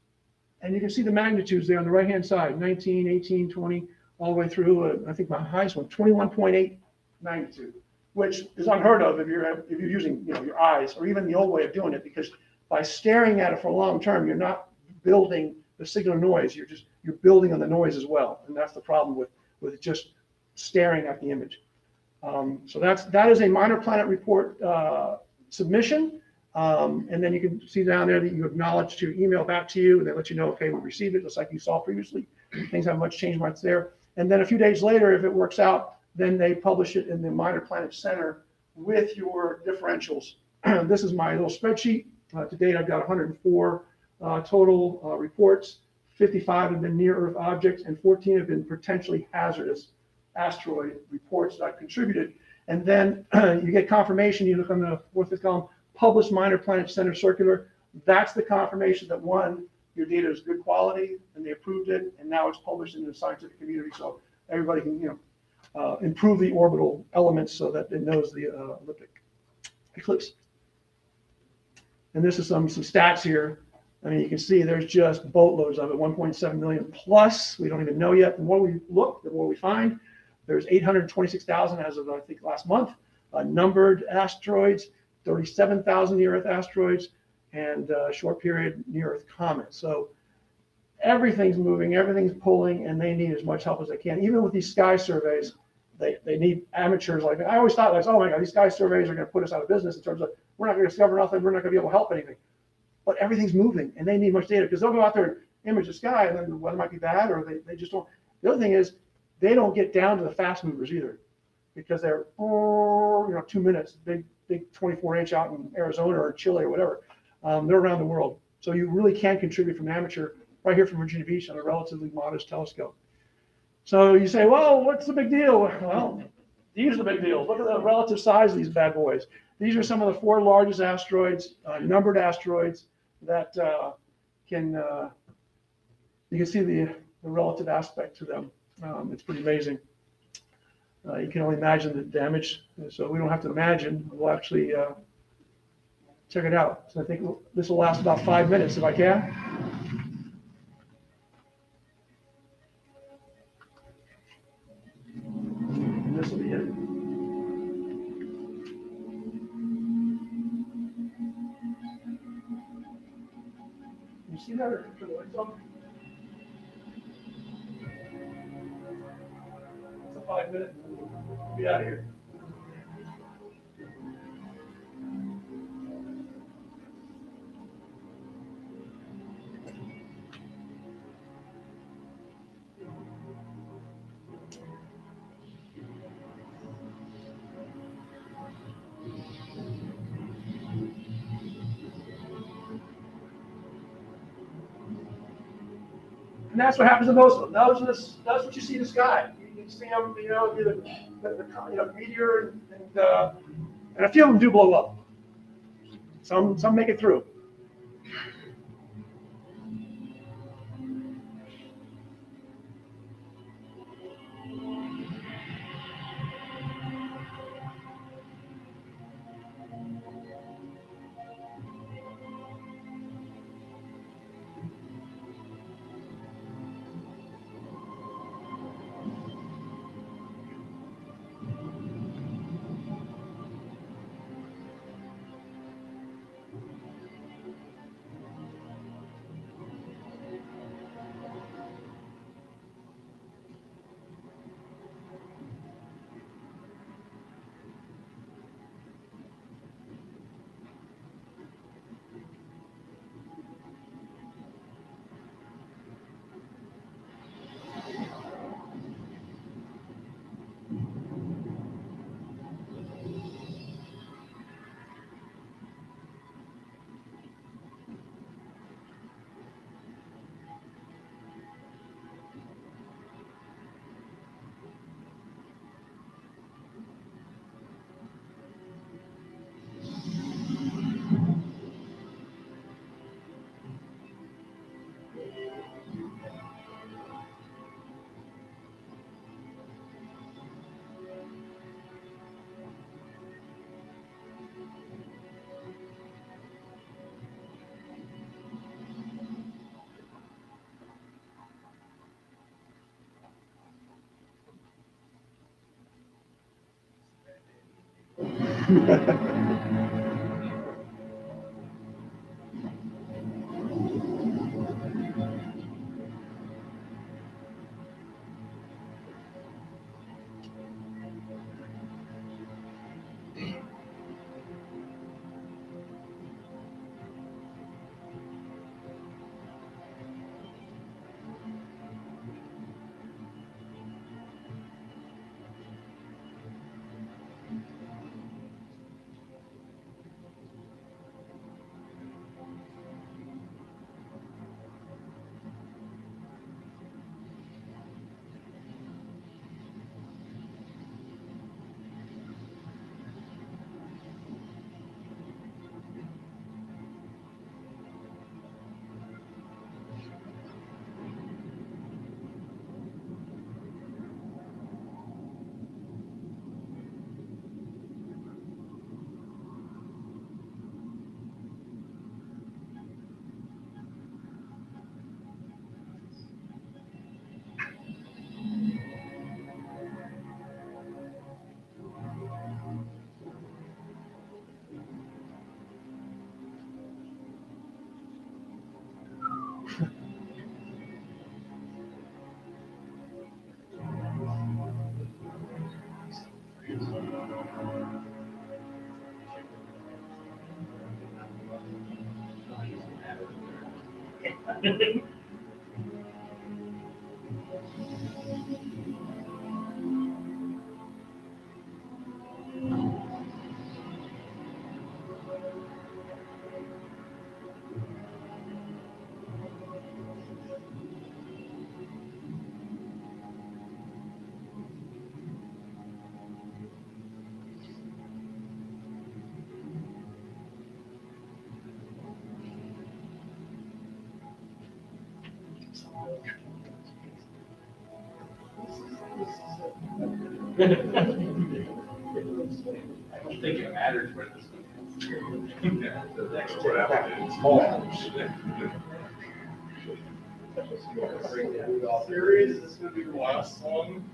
And you can see the magnitudes there on the right-hand side, 19, 18, 20, all the way through. I think my highest one, 21.8 magnitude, which is unheard of if you're using your eyes, or even the old way of doing it, because by staring at it for a long term, you're not building the signal noise. You're building on the noise as well, and that's the problem with just staring at the image. So that is a minor planet report submission, and then you can see down there that you acknowledge to email back to you, and they let you know, okay, we received it, just like you saw previously. Things haven't much changed much there. And then a few days later, if it works out, then they publish it in the Minor Planet Center with your differentials. This is my little spreadsheet. To date, I've got 104 total reports. 55 have been near-Earth objects, and 14 have been potentially hazardous asteroid reports that I've contributed. And then you get confirmation. You look on the fourth, fifth column, published Minor Planet Center circular. That's the confirmation that, one, your data is good quality, and they approved it, and now it's published in the scientific community, so everybody can, improve the orbital elements so that it knows the elliptic eclipse. And this is some stats here. I mean, you can see there's just boatloads of it, 1.7 million plus. We don't even know yet. The more we look, the more we find. There's 826,000 as of, I think, last month. Numbered asteroids, 37,000 near-Earth asteroids, and short period near-Earth comets. So everything's moving, everything's pulling, and they need as much help as they can. Even with these sky surveys, they need amateurs like me. I always thought, like, oh my God, these sky surveys are going to put us out of business in terms of we're not going to discover nothing, we're not going to be able to help anything. But everything's moving, and they need much data because they'll go out there and image the sky, and then the weather might be bad, or they just don't. The other thing is they don't get down to the fast movers either, because they're 2 minutes, big 24-inch out in Arizona or Chile or whatever. They're around the world, so you really can contribute from an amateur right here from Virginia Beach on a relatively modest telescope. So you say, well, what's the big deal? Well, these are the big deals. Look at the relative size of these bad boys. These are some of the 4 largest asteroids, numbered asteroids. that you can see the relative aspect to them. It's pretty amazing. You can only imagine the damage, so we don't have to imagine. We'll actually check it out. So I think this will last about 5 minutes if I can. And this will be it. You see that? Or turn the lights off? It's a 5 minute, and we'll be out of here. And that's what happens to most of them. That's what you see in the sky. You can see them, the meteor, and a few of them do blow up. Some make it through. I don't think it matters where this Series, this is gonna be the last one.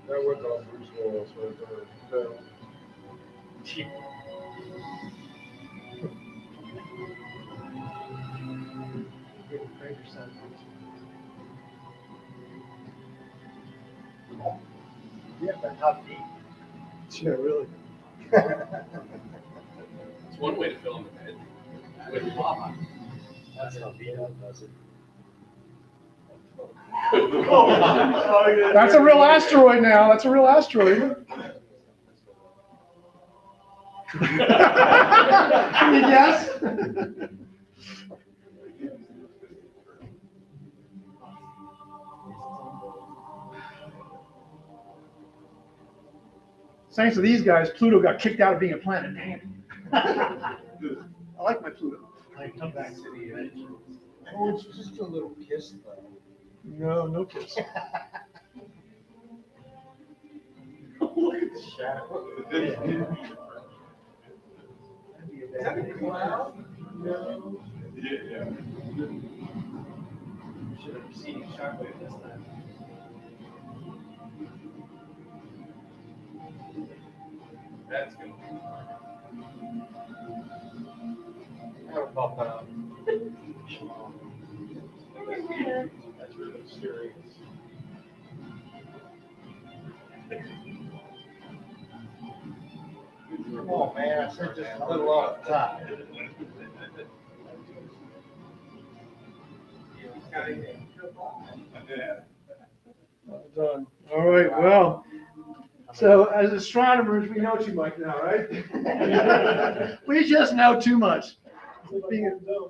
That was all Bruce Willis right there. Yeah, but how deep? Yeah, really. It's one way to fill in the bed. With lava. That's not beat up, does it? That's a real asteroid now. That's a real asteroid. Can you guess? Thanks to these guys, Pluto got kicked out of being a planet. Dang it. I like my Pluto. Come back to the edge. Oh, it's just a little kiss though. No, no kiss. Look at the shadow. Is that a cloud? No. Yeah. Should have seen shockwave this time. That's gonna be. How about that? That's really serious. Come on, man, I said just a little off the top. Well done. All right, well, so as astronomers, we know too much now, right? We just know too much.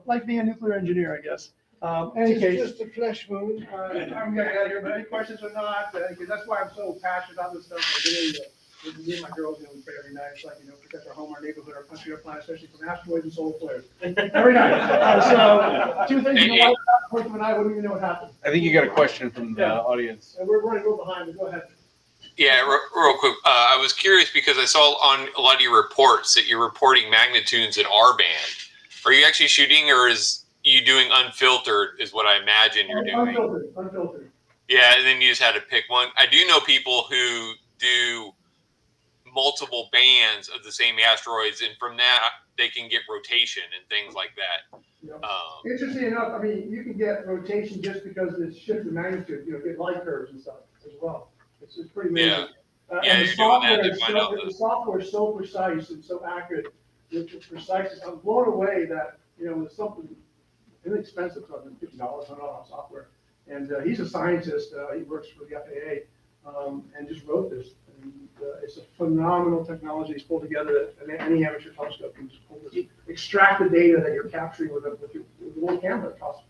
Like being a nuclear engineer, I guess. Any It's case. just a flesh wound. I'm gonna get out of here, but any questions or not, because that's why I'm so passionate about this stuff. I really, me and my girls, we pray every night, it's like, protect our home, our neighborhood, our country, our planet, especially from asteroids and solar flares. Every night. So, two things, you know, one and I wouldn't even know what happened. I think you got a question from the audience. And we're running a little behind, but go ahead. Yeah, real quick. I was curious because I saw on a lot of your reports that you're reporting magnitudes in R band. Are you actually shooting, or is you doing unfiltered? Is what I imagine you're doing. Unfiltered. Yeah, and then you just had to pick one. I do know people who do multiple bands of the same asteroids, and from that they can get rotation and things like that. Interesting enough, I mean, you can get rotation just because it's shift in magnitude, get light curves and stuff as well. It's pretty amazing. Yeah, And you're doing that to find out the software is so precise and so accurate. It's precise. I'm blown away that, it's something inexpensive, $50 on software. And he's a scientist. He works for the FAA and just wrote this. And, it's a phenomenal technology he's pulled together that any amateur telescope can just pull this, extract the data that you're capturing with your little camera. It costs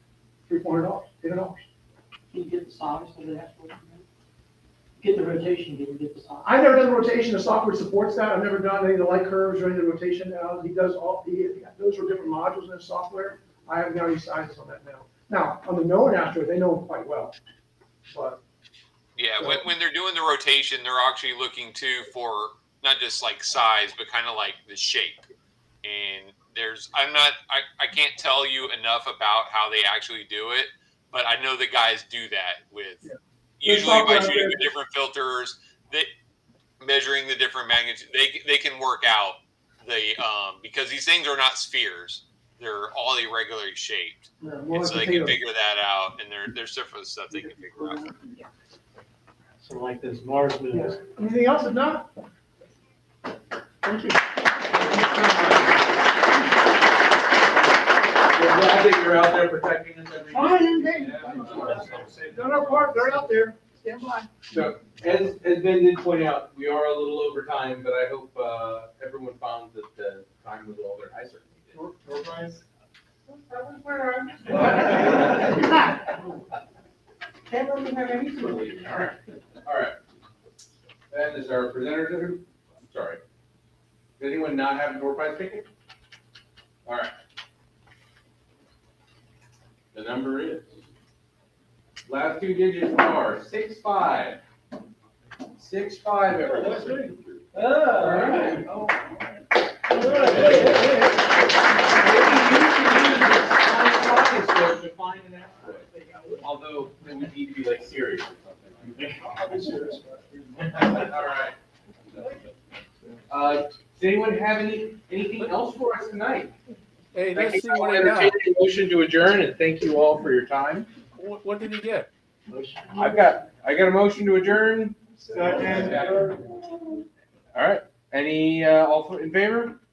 $300, $800. Can you get the size of the asteroid? Get the rotation, can you get the size? I've never done rotation. The software supports that. I've never done any of the light curves or any of the rotation. He does those are different modules in his software. I haven't got any sizes on that now. Now, on the known asteroid, they know them quite well. But yeah, when they're doing the rotation, they're actually looking too for not just like size, but kind of like the shape. And I can't tell you enough about how they actually do it, but I know the guys do that with. Yeah. Usually by shooting with different filters, measuring the different magnitudes, they can work out because these things are not spheres; they're all irregularly shaped, and so they can figure that out. And there's different stuff they can figure out. So like this Mars moves. yes. Anything else? If not, thank you. We're glad that you're out there protecting us every day. Fine, done our part. They're out there. Stand by. So, as Ben did point out, we are a little over time, but I hope, everyone found that the time was well there. I certainly did. Door prize? Can't let me have any sort of lead. All right, all right. That is our presenter. I'm sorry. Does anyone not have a door prize ticket? All right. The number is, last two digits are 65. 65, everyone. All right. To find an asteroid. Although it would need to be like serious or something. I'll be serious. All right. Does anyone have anything else for us tonight? Hey, I let's think see I'll what he got. entertain a motion to adjourn, and thank you all for your time. What did he get? I got a motion to adjourn. Second. All right. Any all in favor?